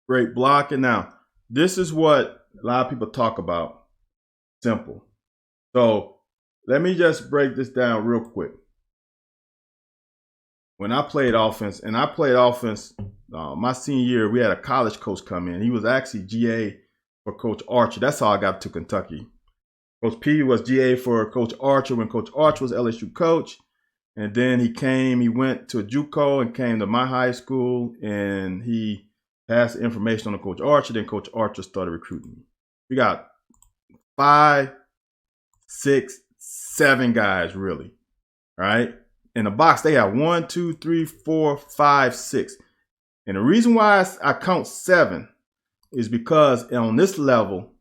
Great blocking. Now, this is what a lot of people talk about. Simple. So let me just break this down real quick. When I played offense, my senior year, we had a college coach come in. He was actually GA for Coach Archer. That's how I got to Kentucky. Coach P was GA for Coach Archer when Coach Archer was LSU coach. And then he went to JUCO and came to my high school, and he passed information on to Coach Archer. Then Coach Archer started recruiting me. We got 5, 6, 7 guys, really, right? In the box, they have 1, 2, 3, 4, 5, 6. And the reason why I count 7 is because on this level,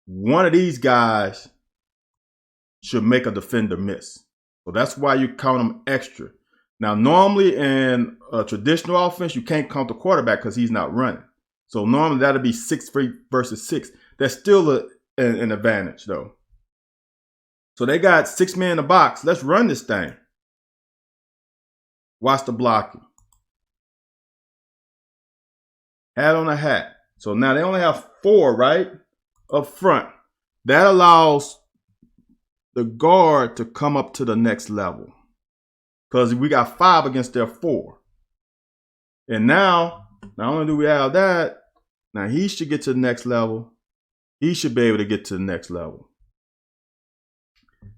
one of these guys should make a defender miss. So that's why you count them extra. Now, normally in a traditional offense, you can't count the quarterback because he's not running. So normally that'll be 6 versus 6. That's still an advantage, though. So they got 6 men in the box. Let's run this thing. Watch the blocking. Hat on a hat. So now they only have 4, right? Up front. That allows the guard to come up to the next level. Because we got 5 against their 4. And now, not only do we have that, now he should get to the next level. He should be able to get to the next level.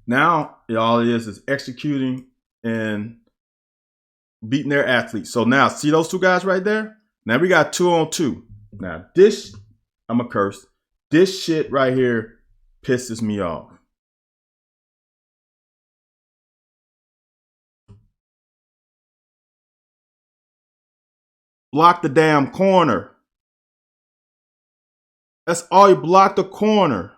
Now, all it is executing and beating their athletes. So now, see those 2 guys right there? Now we got 2 on 2. Now this, I'm a curse. This shit right here pisses me off. Block the damn corner. That's all you block, the corner.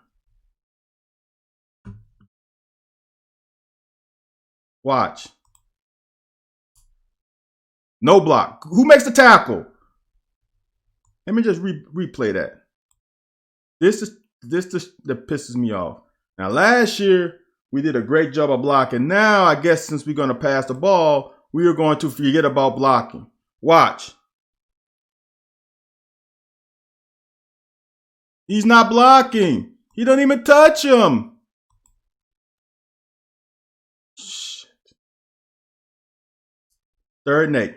Watch. No block. Who makes the tackle? Let me just replay that. This that pisses me off. Now, last year, we did a great job of blocking. Now, I guess since we're going to pass the ball, we are going to forget about blocking. Watch. He's not blocking. He don't even touch him. Shit. 3rd and 8.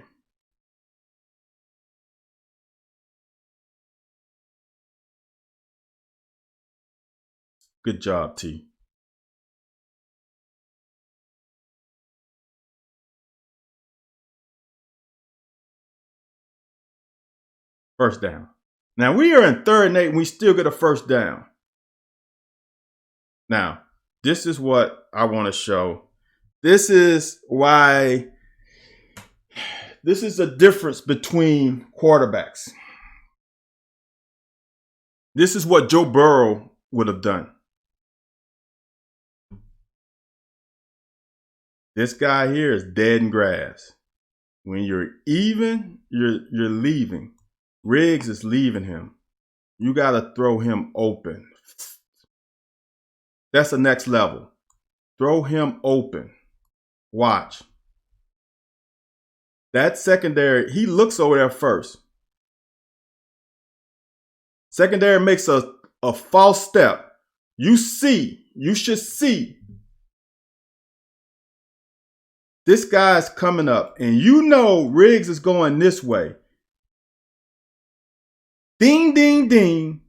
Good job, T. First down. Now, we are in 3rd and 8, and we still get a first down. Now, this is what I want to show. This is why this is the difference between quarterbacks. This is what Joe Burrow would have done. This guy here is dead in grass. When you're even, you're leaving. Riggs is leaving him. You got to throw him open. That's the next level. Throw him open. Watch. That secondary, he looks over there first. Secondary makes a false step. You should see. This guy's coming up, and you know Riggs is going this way. Ding, ding, ding.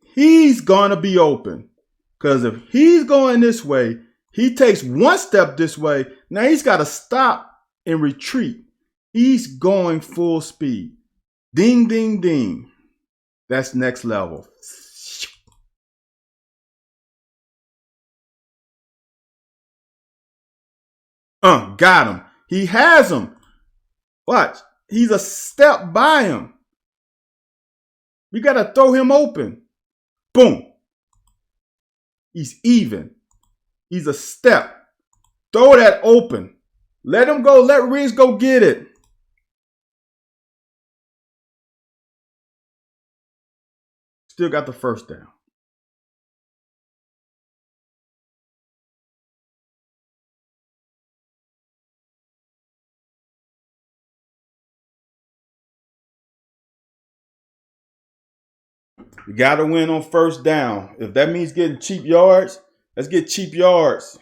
He's going to be open. Because if he's going this way, he takes 1 step this way. Now he's got to stop and retreat. He's going full speed. Ding, ding, ding. That's next level. Got him. He has him. Watch. He's a step by him. We got to throw him open. Boom. He's even. He's a step. Throw that open. Let him go. Let Riggs go get it. Still got the first down. You got to win on first down. If that means getting cheap yards, let's get cheap yards.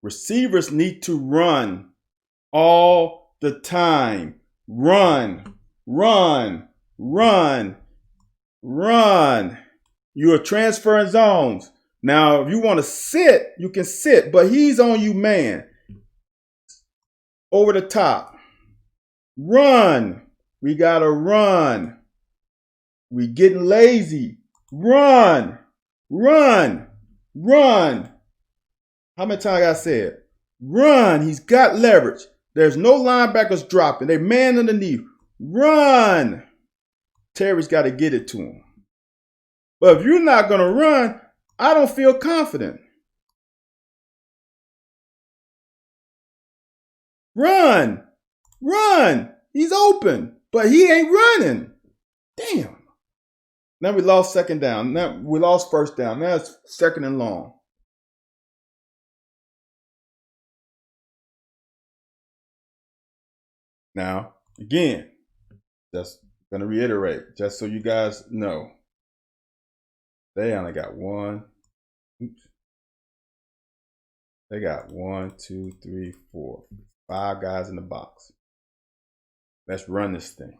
Receivers need to run all the time. Run, run, run, run. You are transferring zones. Now, if you want to sit, you can sit, but he's on you, man. Over the top. Run. We got to run. We getting lazy. Run. Run. Run. How many times I said? Run. He's got leverage. There's no linebackers dropping. They man underneath. Run. Terry's got to get it to him. But if you're not going to run, I don't feel confident. Run. Run. He's open, but he ain't running. Damn. Now we lost second down. Now we lost first down. Now it's second and long. Now, again, just going to reiterate, just so you guys know. They only got one. Oops. They got 1, 2, 3, 4, 5 guys in the box. Let's run this thing.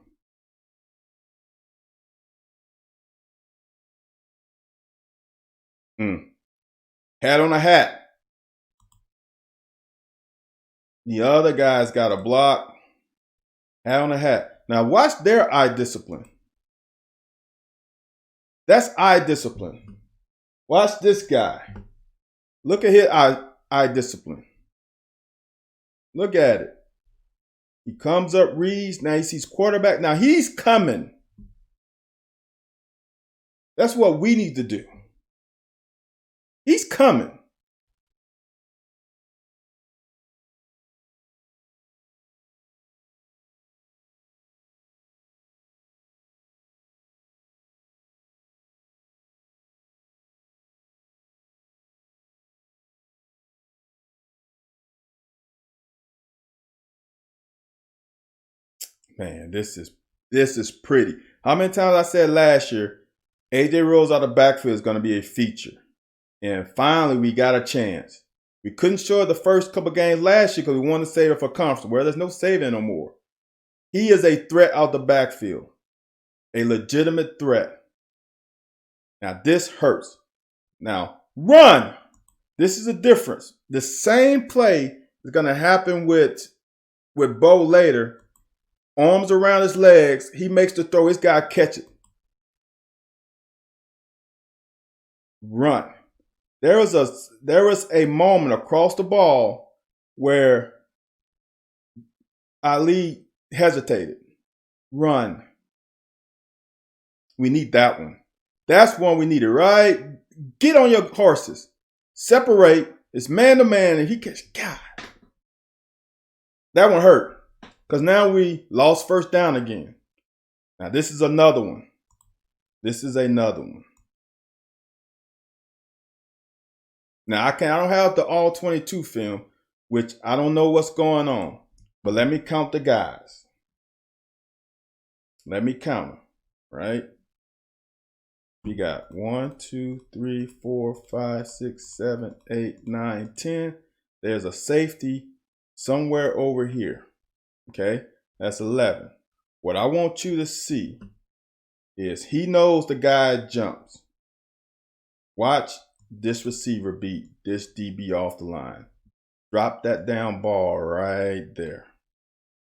Hat on a hat. The other guy's got a block. Hat on a hat. Now watch their eye discipline. That's eye discipline. Watch this guy. Look at his eye discipline. Look at it. He comes up, reads. Now he sees quarterback. Now he's coming. That's what we need to do. He's coming. Man, this is pretty. How many times I said last year, AJ Rose out of backfield is going to be a feature. And finally, we got a chance. We couldn't show it the first couple games last year because we wanted to save it for conference. Well, there's no saving no more. He is a threat out the backfield. A legitimate threat. Now, this hurts. Now, run. This is a difference. The same play is going to happen with Bo later. Arms around his legs. He makes the throw. His guy catch it. Run. There was a moment across the ball where Ali hesitated. Run. We need that one. That's one we needed, right? Get on your horses. Separate. It's man to man, and he catch. God. That one hurt. Because now we lost first down again. Now this is another one. This is another one. Now I don't have the all 22 film, which I don't know what's going on. But let me count the guys. Let me count them, right? We got 1, 2, 3, 4, 5, 6, 7, 8, 9, 10. There's a safety somewhere over here. Okay, that's 11. What I want you to see is he knows the guy jumps. Watch this receiver beat this DB off the line. Drop that down ball right there.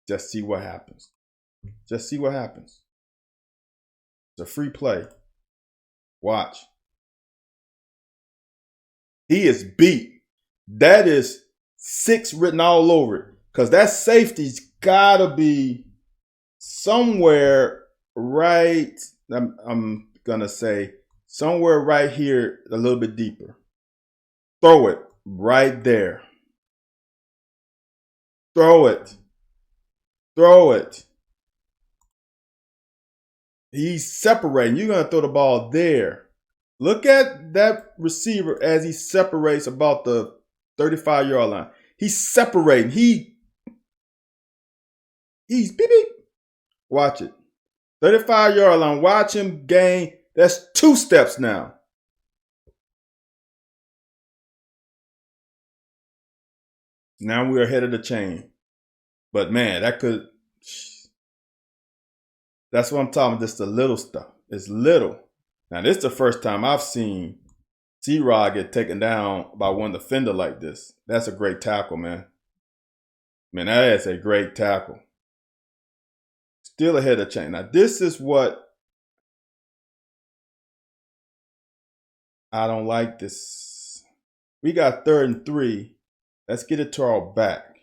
Just see what happens. Just see what happens. It's a free play. Watch. He is beat. That is 6 written all over it. Because that safety's got to be somewhere right, I'm going to say, somewhere right here, a little bit deeper. Throw it right there. Throw it. Throw it. He's separating. You're going to throw the ball there. Look at that receiver as he separates about the 35-yard line. He's separating. He's beep, beep. Watch it. 35-yard line. Watch him gain. That's 2 steps now. Now we're ahead of the chain. But man, that That's what I'm talking about. Just the little stuff. It's little. Now, this is the first time I've seen C-Rod get taken down by one defender like this. That's a great tackle, man. Man, that is a great tackle. Still ahead of chain. Now, this is what I don't like this. We got 3rd and 3. Let's get it to our back.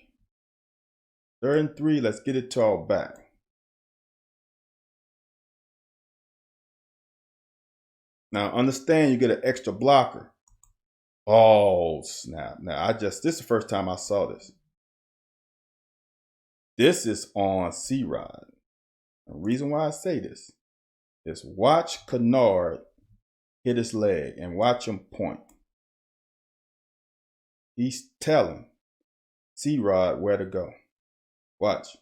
3rd and 3, let's get it to our back. Now, understand you get an extra blocker. Oh, snap. Now, this is the first time I saw this. This is on C-Rod. The reason why I say this is watch Kennard hit his leg and watch him point. He's telling C-Rod where to go. Watch.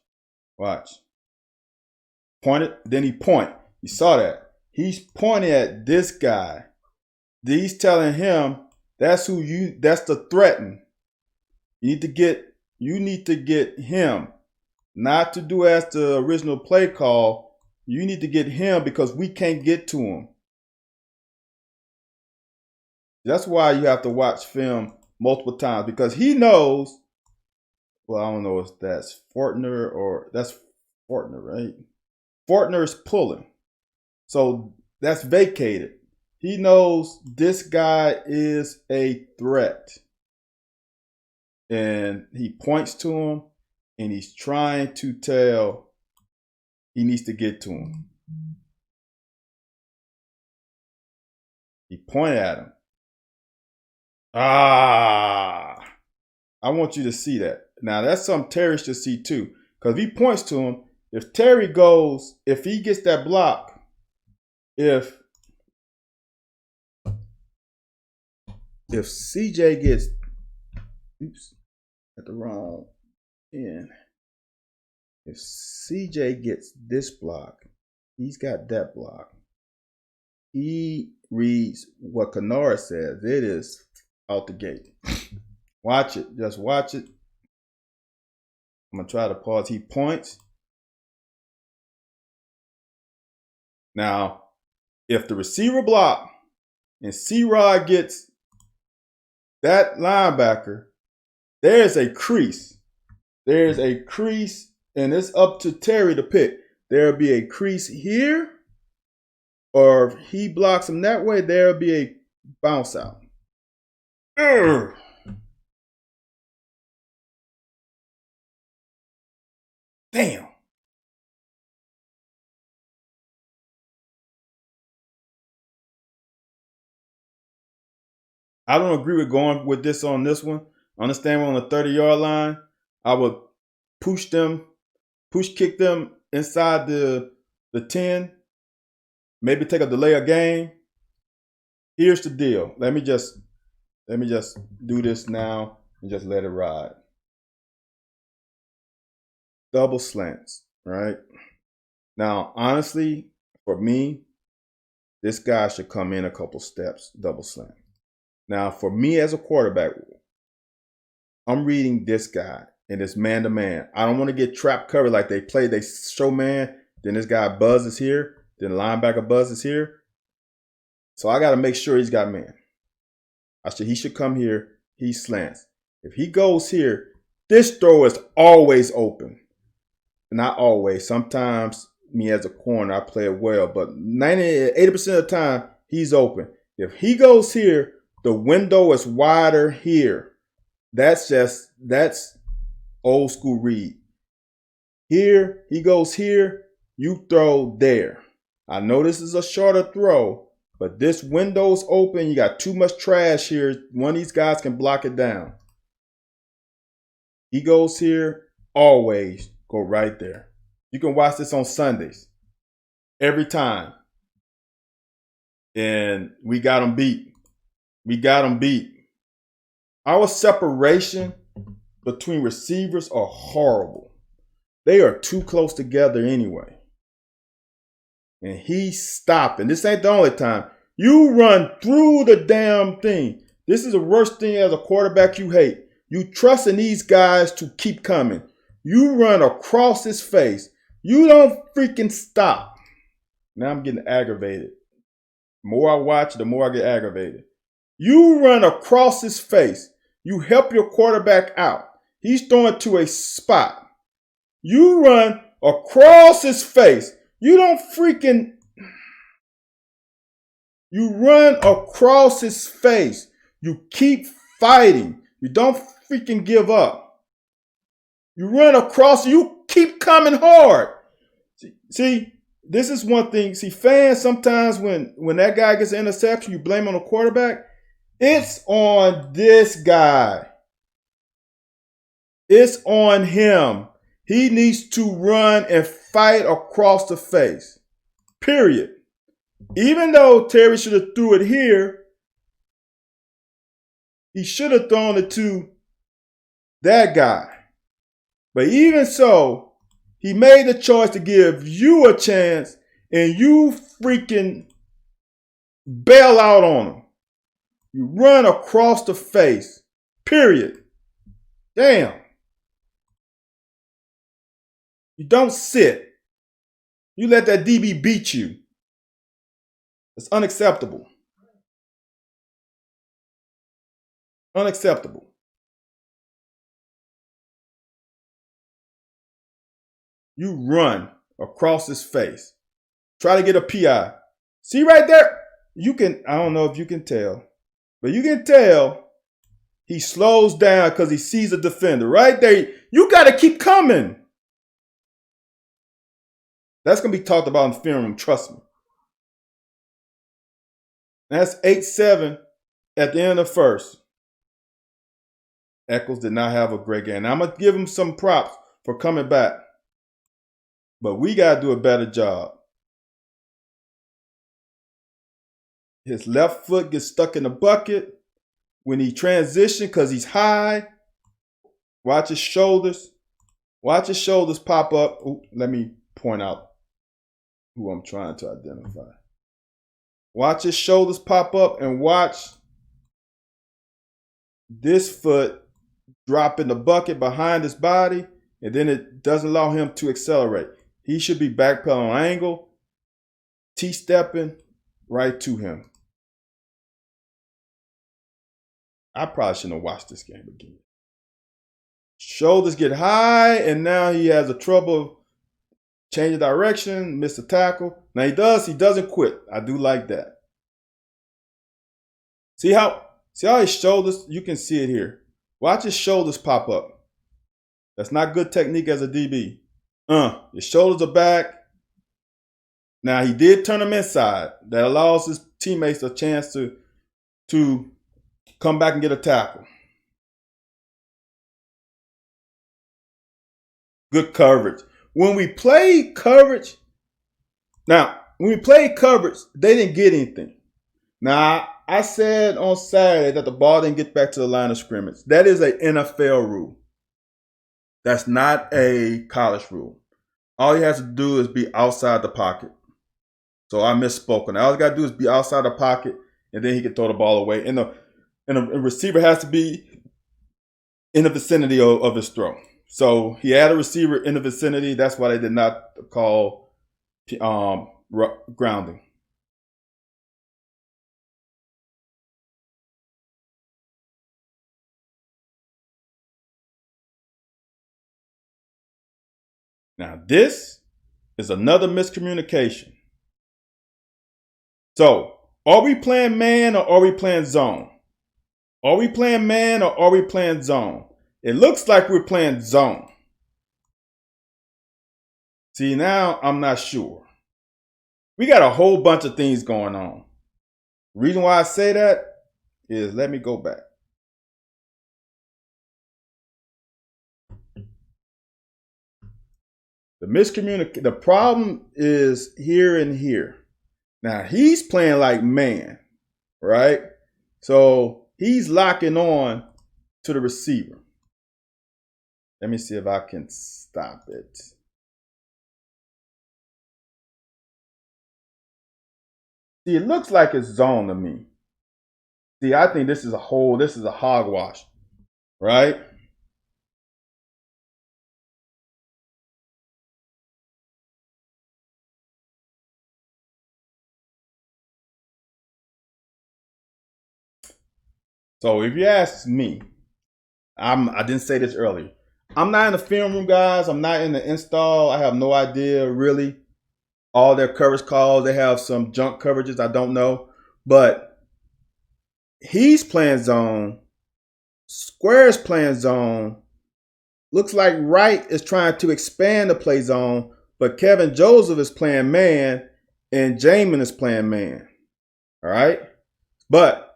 Point it, then he point. You saw that. He's pointing at this guy. He's telling him that's the threaten. You need to get him. Not to do as the original play call. You need to get him because we can't get to him. That's why you have to watch film multiple times because he knows. Well, I don't know if that's Fortner or that's Fortner, right? Fortner's pulling. So that's vacated. He knows this guy is a threat. And he points to him and he's trying to tell he needs to get to him. He pointed at him. I want you to see that. Now, that's something Terry should see too. Because if he points to him, if he gets that block, if CJ gets, at the wrong end. If CJ gets this block, he's got that block. He reads what Kennard says. It is out the gate. Watch it. Just watch it. I'm going to try to pause. He points. Now, if the receiver block and C-Rod gets that linebacker, there's a crease. There's a crease, and it's up to Terry to pick. There'll be a crease here, or if he blocks him that way, there'll be a bounce out. Urgh. Damn. I don't agree with going with this on this one. Understand we're on the 30-yard line. I would push kick them inside the 10. Maybe take a delay of game. Here's the deal. Let me just do this now and just let it ride. Double slants, right? Now, honestly, for me, this guy should come in a couple steps, double slant. Now, for me as a quarterback, I'm reading this guy and it's man-to-man. I don't want to get trap covered like they show man, then this guy buzzes here, then the linebacker buzzes here. So I got to make sure he's got man. He should come here, he slants. If he goes here, this throw is always open. Not always. Sometimes me as a corner, I play it well, but 80% of the time, he's open. If he goes here, the window is wider here. That's old school read. Here, he goes here, you throw there. I know this is a shorter throw, but this window's open. You got too much trash here. One of these guys can block it down. He goes here, always go right there. You can watch this on Sundays. Every time. And we got him beat. Our separation between receivers are horrible. They are too close together anyway. And he stopped. And this ain't the only time. You run through the damn thing. This is the worst thing as a quarterback you hate. You trusting these guys to keep coming. You run across his face. You don't freaking stop. Now I'm getting aggravated. The more I watch, the more I get aggravated. You run across his face. You help your quarterback out. He's throwing to a spot. You run across his face. You run across his face. You keep fighting. You don't freaking give up. You run across, you keep coming hard. See, this is one thing. See, fans, sometimes when that guy gets an interception, you blame on the quarterback. It's on this guy. It's on him. He needs to run and fight across the face. Period. Even though Terry should have threw it here, he should have thrown it to that guy. But even so, he made the choice to give you a chance, and you freaking bail out on him. You run across the face. Period. Damn. You don't sit. You let that DB beat you. It's unacceptable. Unacceptable. You run across his face. Try to get a PI. See right there? You can, I don't know if you can tell, but you can tell he slows down because he sees a defender. Right there. You got to keep coming. That's going to be talked about in the film room, trust me. That's 8-7 at the end of the first. Eccles did not have a great game. Now, I'm going to give him some props for coming back. But we got to do a better job. His left foot gets stuck in the bucket when he transitions because he's high. Watch his shoulders. Watch his shoulders pop up. Ooh, let me point out who I'm trying to identify. Watch his shoulders pop up and watch this foot drop in the bucket behind his body, and then it doesn't allow him to accelerate. He should be backpedaling on angle, T-stepping right to him. I probably shouldn't have watched this game again. Shoulders get high, and now he has a trouble changing direction, miss a tackle. Now he doesn't quit. I do like that. See how his shoulders, you can see it here. Watch his shoulders pop up. That's not good technique as a DB. His shoulders are back. Now he did turn them inside. That allows his teammates a chance to come back and get a tackle. Good coverage. When we played coverage, they didn't get anything. Now, I said on Saturday that the ball didn't get back to the line of scrimmage. That is an NFL rule. That's not a college rule. All he has to do is be outside the pocket. So I misspoke. All he got to do is be outside the pocket, and then he can throw the ball away. And the receiver has to be in the vicinity of his throw. So he had a receiver in the vicinity. That's why they did not call grounding. Now, this is another miscommunication. So, are we playing man or are we playing zone? Are we playing man or are we playing zone? It looks like we're playing zone. See, now I'm not sure. We got a whole bunch of things going on. The reason why I say that is, let me go back. The problem is here and here. Now, he's playing like man, right? So he's locking on to the receiver. Let me see if I can stop it. See, it looks like it's zone to me. See, I think this is a hogwash, right? So if you ask me, I didn't say this earlier. I'm not in the film room, guys. I'm not in the install. I have no idea really. All their coverage calls, they have some junk coverages. I don't know. But he's playing zone. Square's playing zone. Looks like Wright is trying to expand the play zone, but Kevin Joseph is playing man and Jamin is playing man. All right? But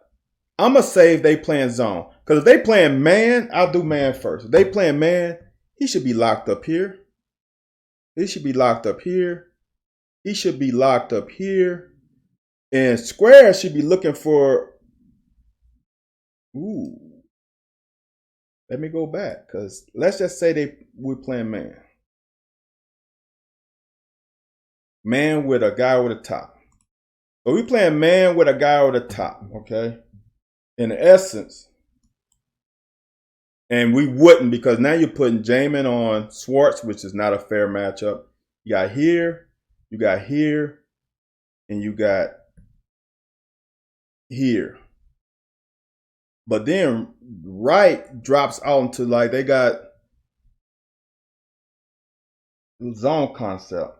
I'm going to say if they playing zone. Because if they playing man, I'll do man first. If they playing man, he should be locked up here. He should be locked up here. He should be locked up here. And Square should be looking for... Ooh. Let me go back. Because let's just say we're playing man. Man with a guy with a top. So we playing man with a guy with a top, okay? In essence. And we wouldn't, because now you're putting Jamin on Swartz, which is not a fair matchup. You got here, and you got here. But then Wright drops out into like they got zone concept,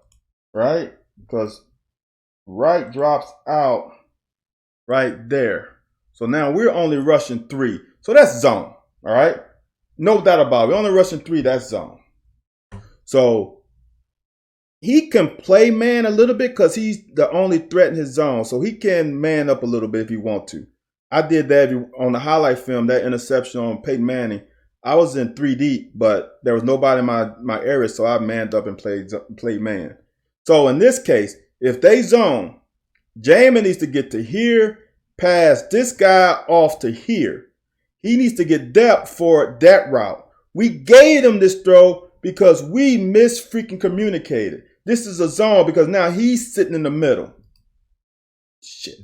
right? Because Wright drops out right there. So now we're only rushing 3. So that's zone, all right? No doubt about it. We're only rushing 3, that's zone. So he can play man a little bit because he's the only threat in his zone. So he can man up a little bit if he want to. I did that on the highlight film, that interception on Peyton Manning. I was in 3 deep, but there was nobody in my area, so I manned up and played man. So in this case, if they zone, Jamin needs to get to here, pass this guy off to here. He needs to get depth for that route. We gave him this throw because we freaking communicated. This is a zone because now he's sitting in the middle. Shit.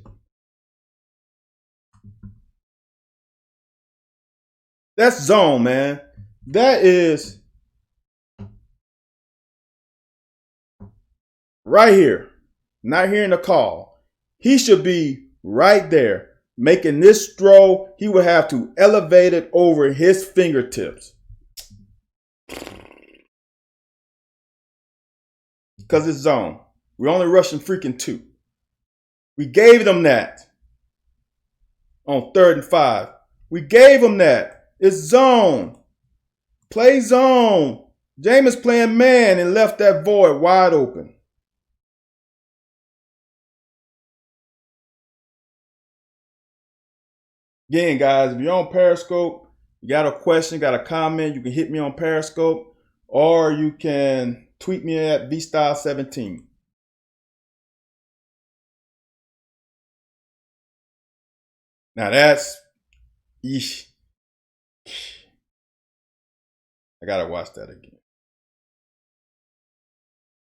That's zone, man. That is right here. Not hearing the call. He should be right there. Making this throw, he would have to elevate it over his fingertips. Because it's zone. We're only rushing freaking 2. We gave them that on 3rd and 5. We gave them that. It's zone. Play zone. Jameis playing man and left that void wide open. Again, guys, if you're on Periscope, you got a question, got a comment, you can hit me on Periscope, or you can tweet me at vstyle17. Now that's, yeesh. I gotta watch that again.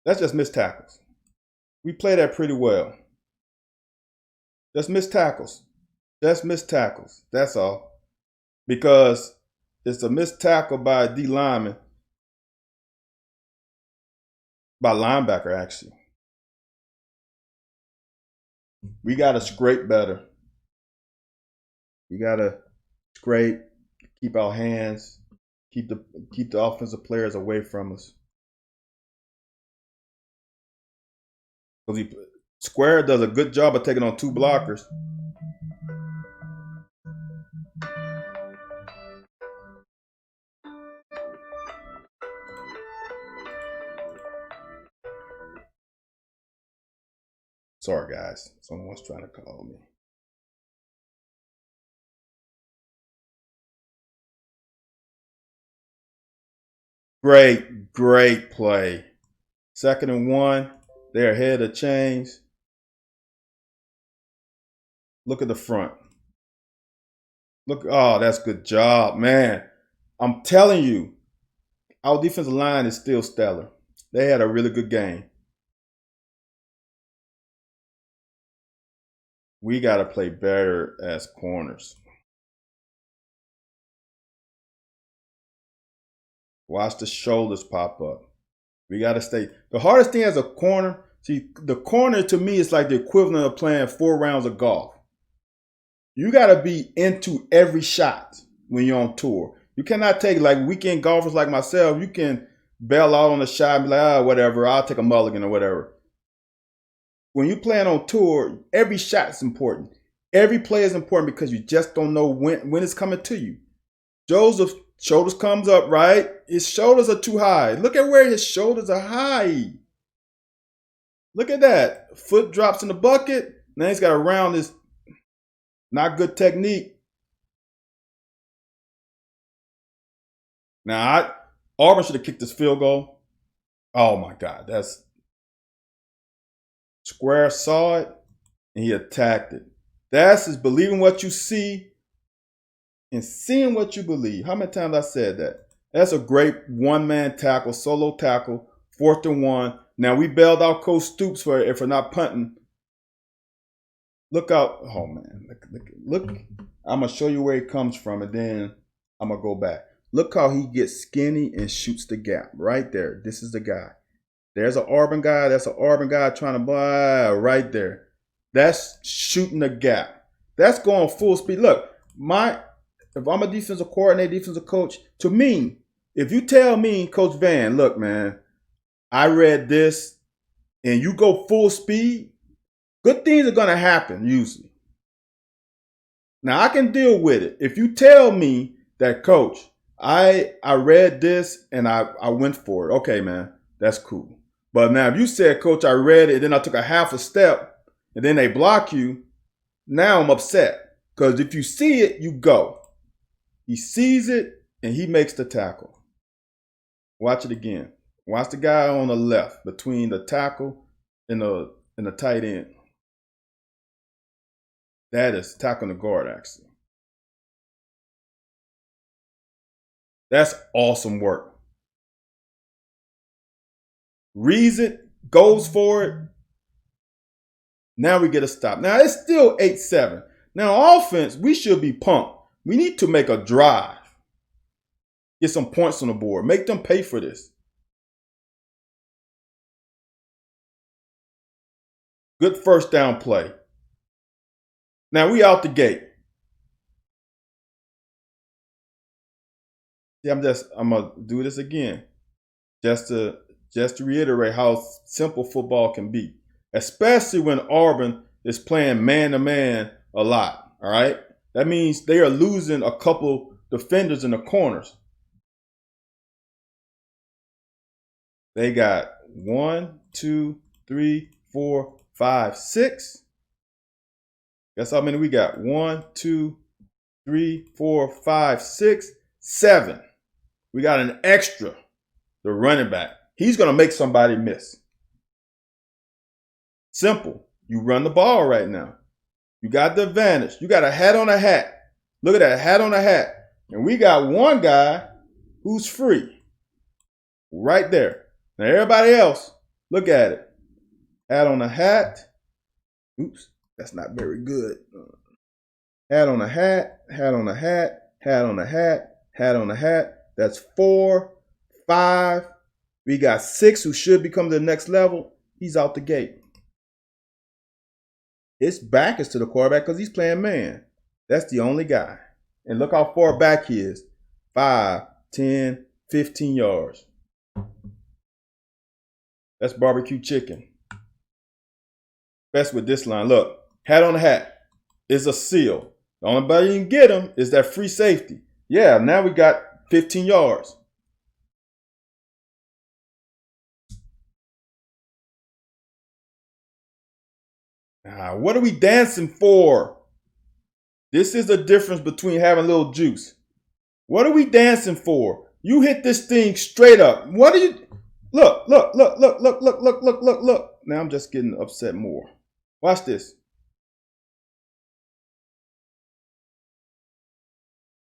That's just missed tackles. We play that pretty well. Just missed tackles. Just missed tackles. That's all. Because it's a missed tackle by a D lineman. By linebacker, actually. We gotta scrape better. We gotta scrape, keep our hands, keep the offensive players away from us. Because Square does a good job of taking on 2 blockers. Sorry, guys. Someone's trying to call me. Great play. 2nd and 1. They're ahead of chains. Look at the front. Look, oh, that's good job, man. I'm telling you, our defensive line is still stellar. They had a really good game. We got to play better as corners. Watch the shoulders pop up. We got to stay. The hardest thing as a corner, see, the corner to me is like the equivalent of playing 4 rounds of golf. You got to be into every shot when you're on tour. You cannot take, like weekend golfers like myself, you can bail out on the shot and be like, whatever, I'll take a mulligan or whatever. When you're playing on tour, every shot is important. Every play is important because you just don't know when it's coming to you. Joseph shoulders comes up, right? His shoulders are too high. Look at where his shoulders are high. Look at that. Foot drops in the bucket. Now he's got to round this. Not good technique. Now, Auburn should have kicked this field goal. Oh my God, that's Square saw it and he attacked it. That's just believing what you see and seeing what you believe. How many times I said that? That's a great one-man tackle, solo tackle, 4th and 1. Now we bailed out Coach Stoops for not punting. Look out. Oh man, look. I'm gonna show you where he comes from and then I'm gonna go back. Look how he gets skinny and shoots the gap right there. This is the guy. There's an Auburn guy. That's an Auburn guy trying to buy right there. That's shooting the gap. That's going full speed. Look, if I'm a defensive coordinator, defensive coach, to me, if you tell me, Coach Van, look, man, I read this and you go full speed, good things are going to happen usually. Now, I can deal with it. If you tell me that, Coach, I read this and I went for it. Okay, man, that's cool. But now if you said, Coach, I read it, and then I took a half a step, and then they block you, now I'm upset. Because if you see it, you go. He sees it, and he makes the tackle. Watch it again. Watch the guy on the left between the tackle and the tight end. That is tackling the guard, actually. That's awesome work. Reads it, goes for it. Now we get a stop. Now it's still 8-7. Now offense, we should be pumped. We need to make a drive. Get some points on the board. Make them pay for this. Good first down play. Now we out the gate. See, I'm gonna do this again. Just to reiterate how simple football can be, especially when Auburn is playing man-to-man a lot, all right? That means they are losing a couple defenders in the corners. They got 1, 2, 3, 4, 5, 6. Guess how many we got? 1, 2, 3, 4, 5, 6, 7. We got an extra, the running back. He's going to make somebody miss. Simple. You run the ball right now. You got the advantage. You got a hat on a hat. Look at that, hat on a hat. And we got one guy who's free. Right there. Now everybody else, look at it. Hat on a hat. Oops, that's not very good. Hat on a hat, hat on a hat, hat on a hat, hat on a hat. That's 4, 5. We got 6 who should become the next level. He's out the gate. His back is to the quarterback because he's playing man. That's the only guy. And look how far back he is. 5, 10, 15 yards. That's barbecue chicken. Best with this line. Look, hat on the hat is a seal. The only way you can get him is that free safety. Yeah, now we got 15 yards. What are we dancing for? This is the difference between having a little juice. What are we dancing for? You hit this thing straight up. What are you? Look. Now I'm just getting upset more. Watch this.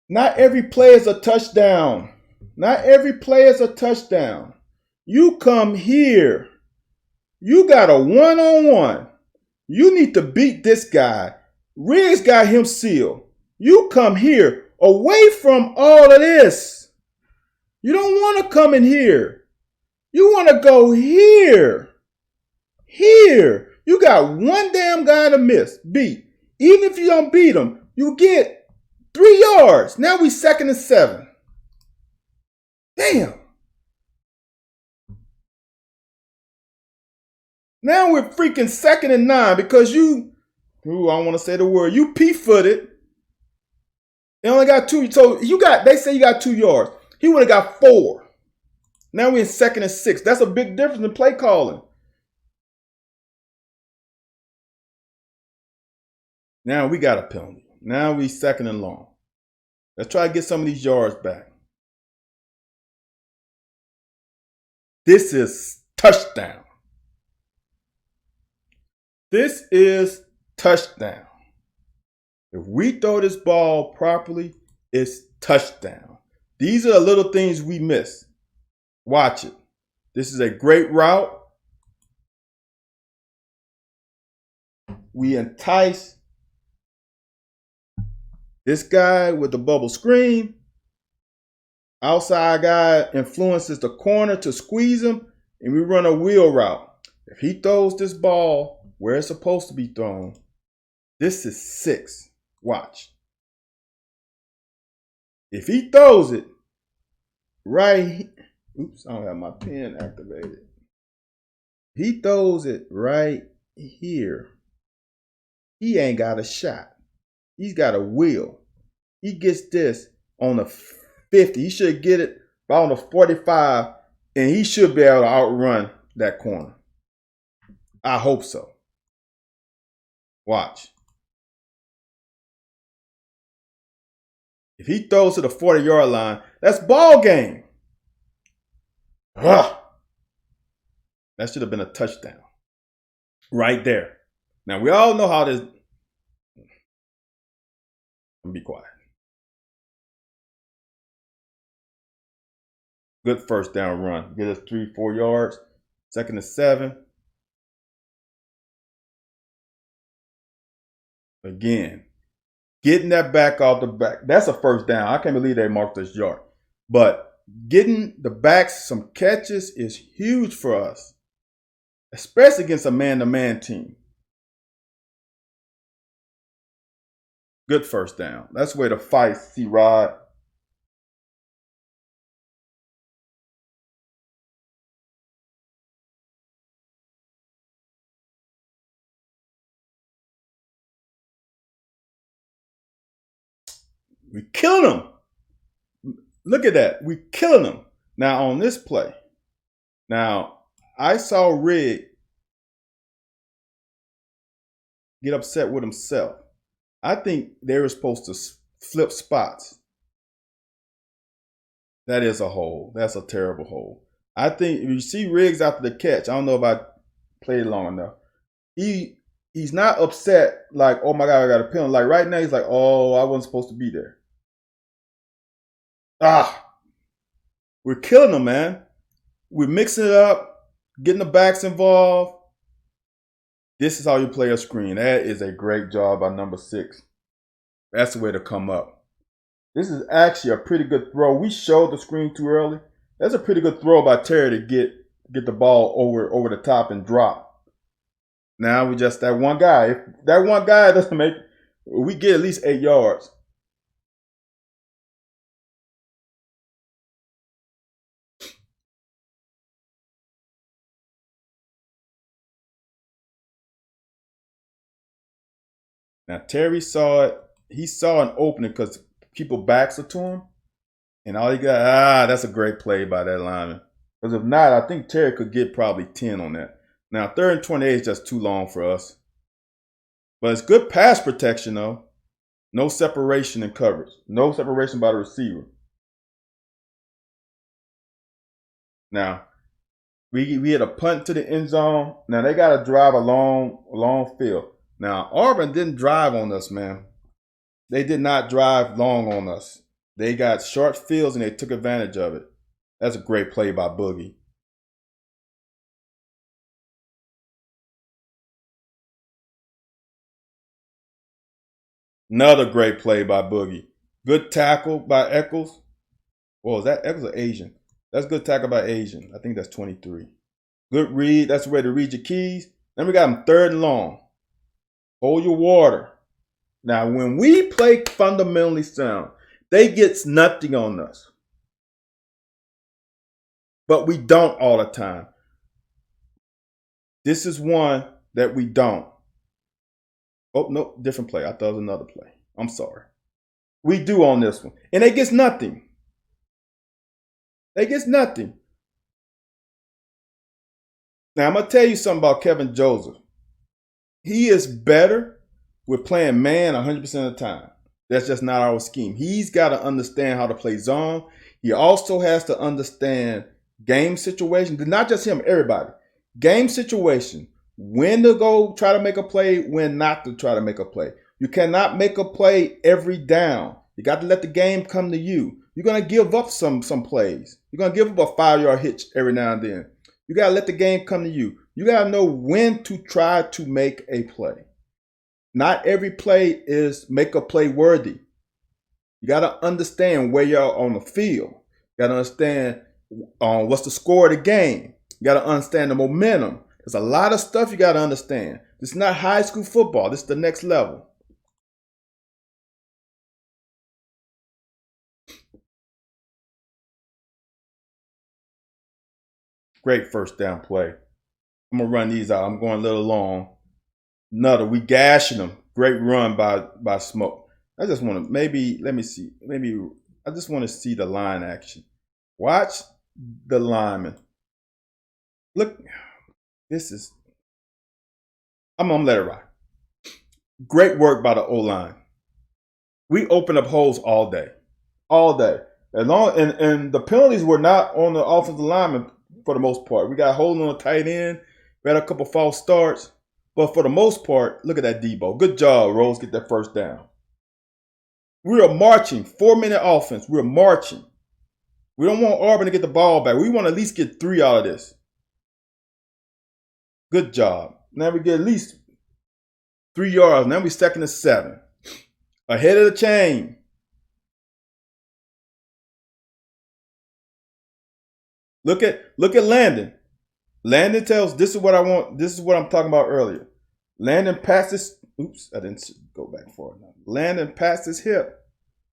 Not every play is a touchdown. Not every play is a touchdown. You come here. You got a one-on-one. You need to beat this guy. Riggs got him sealed. You come here away from all of this. You don't want to come in here. You want to go here. Here. You got one damn guy to beat. Even if you don't beat him, You get 3 yards. Now we 2nd and 7. Damn. Now we're freaking 2nd and 9 because I don't want to say the word. You pea-footed. They only got 2. So they say you got 2 yards. He would have got 4. Now we're in 2nd and 6. That's a big difference in play calling. Now we got a penalty. Now we 2nd and long. Let's try to get some of these yards back. This is touchdown. This is touchdown. If we throw this ball properly, it's touchdown. These are the little things we miss. Watch it. This is a great route. We entice this guy with the bubble screen. Outside guy influences the corner to squeeze him, and we run a wheel route. If he throws this ball where it's supposed to be thrown, this is 6. Watch. If he throws it right, oops, I don't have my pen activated. He throws it right here. He ain't got a shot. He's got a wheel. He gets this on the 50. He should get it about on the 45, and he should be able to outrun that corner. I hope so. Watch. If he throws to the 40-yard line, that's ball game. Ugh. That should have been a touchdown. Right there. Now, we all know how this... Be quiet. Good first down run. Get us 3-4 yards. 2nd and 7. Again, getting that back off the back. That's a first down. I can't believe they marked this yard. But getting the backs some catches is huge for us, especially against a man-to-man team. Good first down. That's where the fight, C-Rod. We killing them. Look at that. We killing them. Now on this play. Now, I saw Rig get upset with himself. I think they were supposed to flip spots. That is a hole. That's a terrible hole. I think if you see Riggs after the catch, I don't know if I played long enough. He's not upset like, oh my God, I got a penalty. Like right now, he's like, oh, I wasn't supposed to be there. We're killing them, man. We're mixing it up, getting the backs involved. This is how you play a screen. That is a great job by number 6. That's the way to come up. This is actually a pretty good throw. We showed the screen too early. That's a pretty good throw by Terry to get the ball over the top and drop. Now we just that one guy. If that one guy doesn't make, we get at least 8 yards. Now Terry saw it. He saw an opening because people backs are to him. And all he got, that's a great play by that lineman. Because if not, I think Terry could get probably 10 on that. Now 3rd and 28 is just too long for us. But it's good pass protection though. No separation in coverage. No separation by the receiver. Now, we had a punt to the end zone. Now they got to drive a long field. Now, Auburn didn't drive on us, man. They did not drive long on us. They got short fields and they took advantage of it. That's a great play by Boogie. Another great play by Boogie. Good tackle by Eccles. Well, is that Eccles or Asian? That's good tackle by Asian. I think that's 23. Good read. That's the way to read your keys. Then we got him 3rd and long. Hold your water. Now, when we play fundamentally sound, they get nothing on us. But we don't all the time. This is one that we don't. Oh, no, different play. I thought it was another play. I'm sorry. We do on this one. And they get nothing. They get nothing. Now, I'm going to tell you something about Kevin Joseph. He is better with playing man 100% of the time. That's just not our scheme. He's got to understand how to play zone. He also has to understand game situations. Not just him, everybody. Game situation. When to go try to make a play, when not to try to make a play. You cannot make a play every down. You got to let the game come to you. You're going to give up some plays. You're going to give up a 5-yard hitch every now and then. You got to let the game come to you. You got to know when to try to make a play. Not every play is make a play worthy. You got to understand where you're on the field. You got to understand what's the score of the game. You got to understand the momentum. There's a lot of stuff you got to understand. This is not high school football. This is the next level. Great first down play. I'm going to run these out. I'm going a little long. Another, we gashing them. Great run by Smoke. I just want to, let me see. I just want to see the line action. Watch the lineman. Look, I'm going to let it ride. Great work by the O-line. We open up holes all day. All day. And the penalties were not on the offensive lineman for the most part. We got holding on the tight end. We had a couple false starts. But for the most part, look at that Debo. Good job, Rose. Get that first down. We are marching. 4-minute offense. We're marching. We don't want Auburn to get the ball back. We want to at least get 3 out of this. Good job. Now we get at least 3 yards. Now we're 2nd and 7. Ahead of the chain. Look at Landon. Landon tells, this is what I want. This is what I'm talking about earlier. Landon passes. Oops, I didn't go back for it now. Landon passed his hip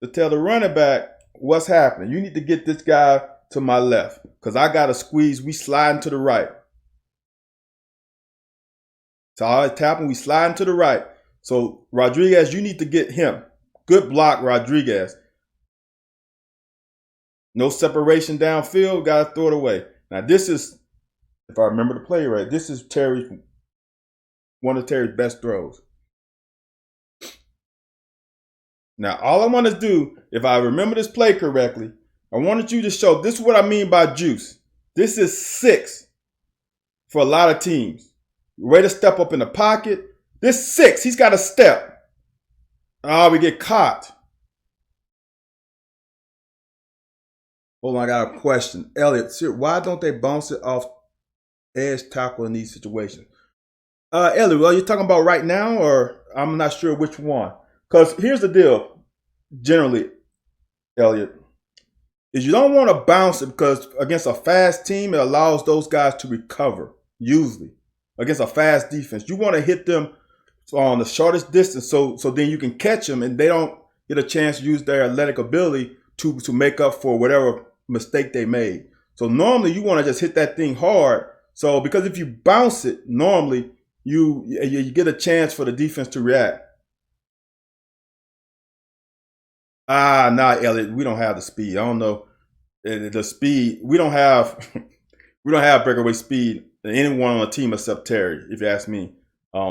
to tell the running back what's happening. You need to get this guy to my left because I got to squeeze. We sliding to the right. So I tapping. We sliding to the right. So Rodriguez, you need to get him. Good block, Rodriguez. No separation downfield. Got to throw it away. Now this is, if I remember the play right, this is one of Terry's best throws. Now, all I want to do, if I remember this play correctly, I wanted you to show, this is what I mean by juice. This is 6 for a lot of teams. Ready to step up in the pocket. This 6, he's got to step. Oh, we get caught. Hold on, I got a question. Elliot, why don't they bounce it off edge tackle in these situations? Elliot, are you talking about right now, or I'm not sure which one? Because here's the deal, generally, Elliot, is you don't want to bounce it because against a fast team, it allows those guys to recover, usually. Against a fast defense. You want to hit them on the shortest distance so then you can catch them and they don't get a chance to use their athletic ability to make up for whatever mistake they made. So normally you want to just hit that thing hard. So because if you bounce it, normally you get a chance for the defense to react. Nah, Elliot, we don't have the speed. I don't know the speed. We don't have breakaway speed in anyone on the team except Terry, if you ask me.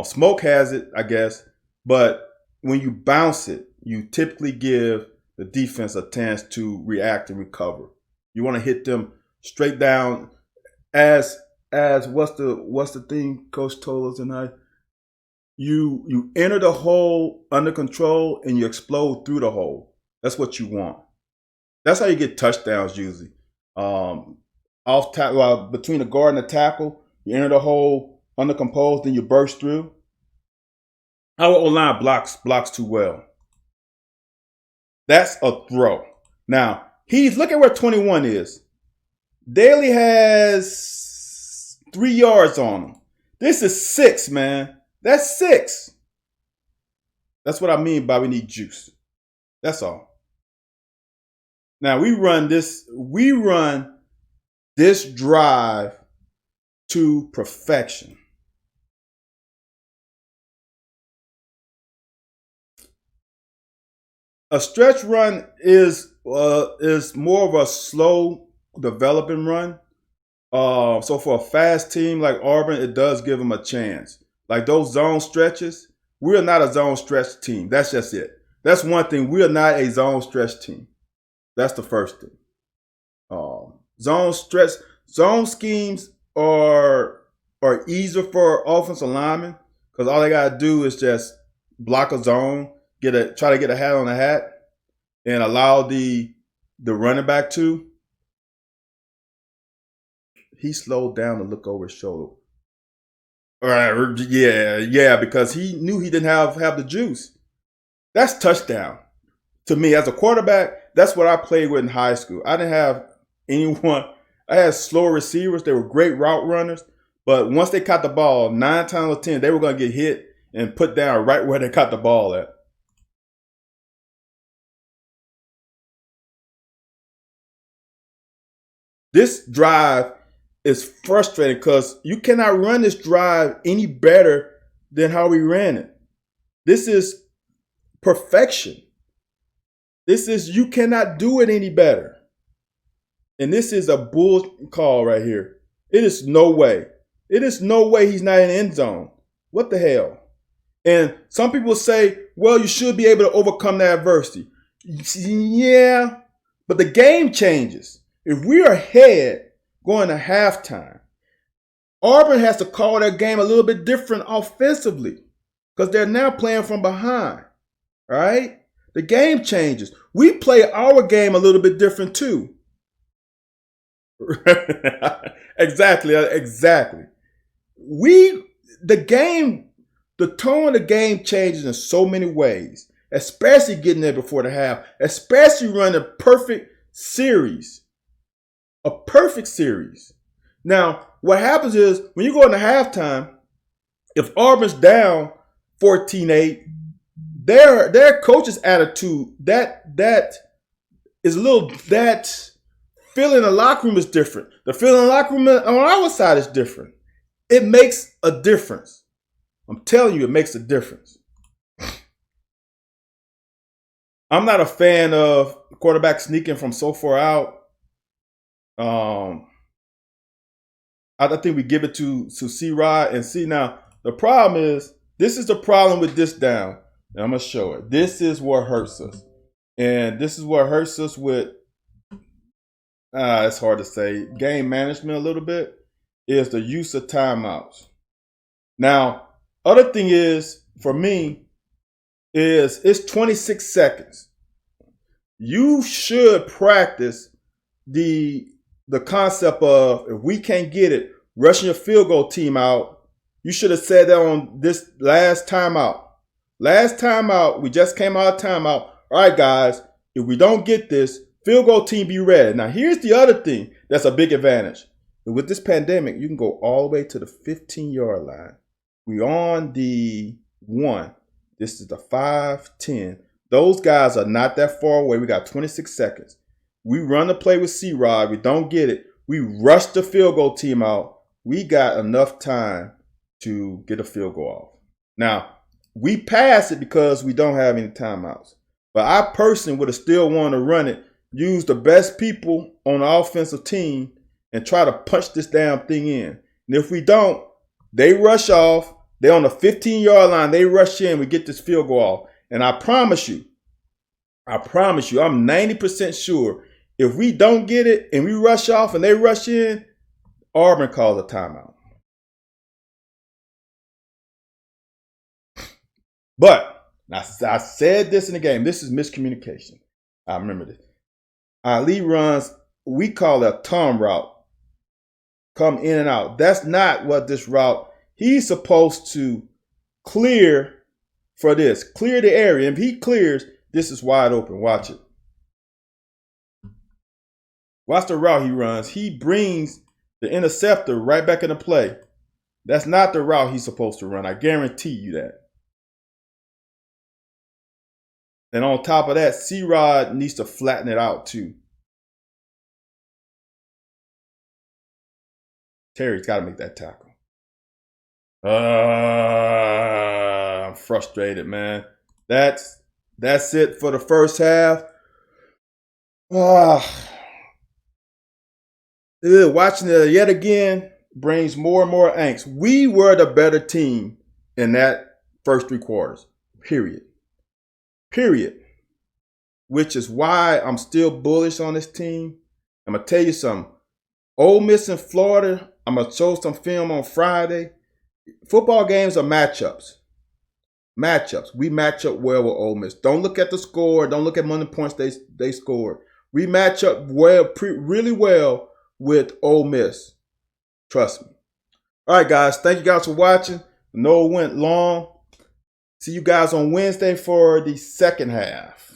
Smoke has it, I guess, but when you bounce it, you typically give the defense a chance to react and recover. You want to hit them straight down as what's the thing Coach told us tonight? You enter the hole under control and you explode through the hole. That's what you want. That's how you get touchdowns usually. Between the guard and the tackle, you enter the hole under composed, then you burst through. Our O-line blocks too well. That's a throw. Now, look at where 21 is. Daly has 3 yards on him. This is 6, man. That's 6. That's what I mean by we need juice. That's all. Now we run this drive to perfection. A stretch run is more of a slow developing run. So for a fast team like Auburn, it does give them a chance. Like those zone stretches, we are not a zone stretch team. That's just it. That's one thing. We are not a zone stretch team. That's the first thing. Zone stretch, zone schemes are easier for offensive linemen because all they gotta do is just block a zone, try to get a hat on a hat, and allow the running back to. He slowed down to look over his shoulder. All right, yeah, because he knew he didn't have the juice. That's touchdown to me as a quarterback. That's what I played with in high school. I didn't have anyone. I had slower receivers. They were great route runners, but once they caught the ball, 9 times out of 10, they were going to get hit and put down right where they caught the ball at. This drive is frustrating because you cannot run this drive any better than how we ran it. This is perfection. You cannot do it any better. And this is a bull call right here. It is no way. It is no way he's not in the end zone. What the hell? And some people say, well, you should be able to overcome that adversity. Yeah, but the game changes. If we are ahead going to halftime, Auburn has to call their game a little bit different offensively because they're now playing from behind, right? The game changes. We play our game a little bit different too. Exactly. The tone of the game changes in so many ways, especially getting there before the half, especially running a perfect series. Now, what happens is when you go into halftime, if Auburn's down 14-8, their coach's attitude, that is a little, that feeling in the locker room is different. The feeling in the locker room on our side is different. It makes a difference. I'm telling you, it makes a difference. I'm not a fan of quarterback sneaking from so far out. I think we give it to C-Rod and see. Now, the problem is, this is the problem with this down. And I'm going to show it. This is what hurts us. And this is what hurts us with, it's hard to say, game management a little bit, is the use of timeouts. Now, other thing is, for me, is it's 26 seconds. You should practice the concept of, if we can't get it, rushing your field goal team out. You should have said that on this last timeout. Last timeout, we just came out of timeout. All right, guys, if we don't get this, field goal team be ready. Now, here's the other thing that's a big advantage. With this pandemic, you can go all the way to the 15-yard line. We on the 1. This is the 5, 10. Those guys are not that far away. We got 26 seconds. We run the play with C-Rod. We don't get it. We rush the field goal team out. We got enough time to get a field goal off. Now, we pass it because we don't have any timeouts. But I personally would have still wanted to run it, use the best people on the offensive team, and try to punch this damn thing in. And if we don't, they rush off. They're on the 15-yard line. They rush in. We get this field goal off. And I promise you, I'm 90% sure if we don't get it and we rush off and they rush in, Auburn calls a timeout. But I said this in the game. This is miscommunication. I remember this. Ali runs, we call it a Tom route. Come in and out. That's not what this route. He's supposed to clear for this. Clear the area. If he clears, this is wide open. Watch it. Watch the route he runs. He brings the interceptor right back into play. That's not the route he's supposed to run. I guarantee you that. And on top of that, C-Rod needs to flatten it out too. Terry's got to make that tackle. I'm frustrated, man. That's it for the first half. Watching it yet again brings more and more angst. We were the better team in that first 3 quarters. Period. Which is why I'm still bullish on this team. I'm going to tell you something. Ole Miss and Florida, I'm going to show some film on Friday. Football games are matchups. We match up well with Ole Miss. Don't look at the score. Don't look at how many points they scored. We match up really well with Ole Miss. Trust me. All right, guys. Thank you guys for watching. I know it went long. See you guys on Wednesday for the second half.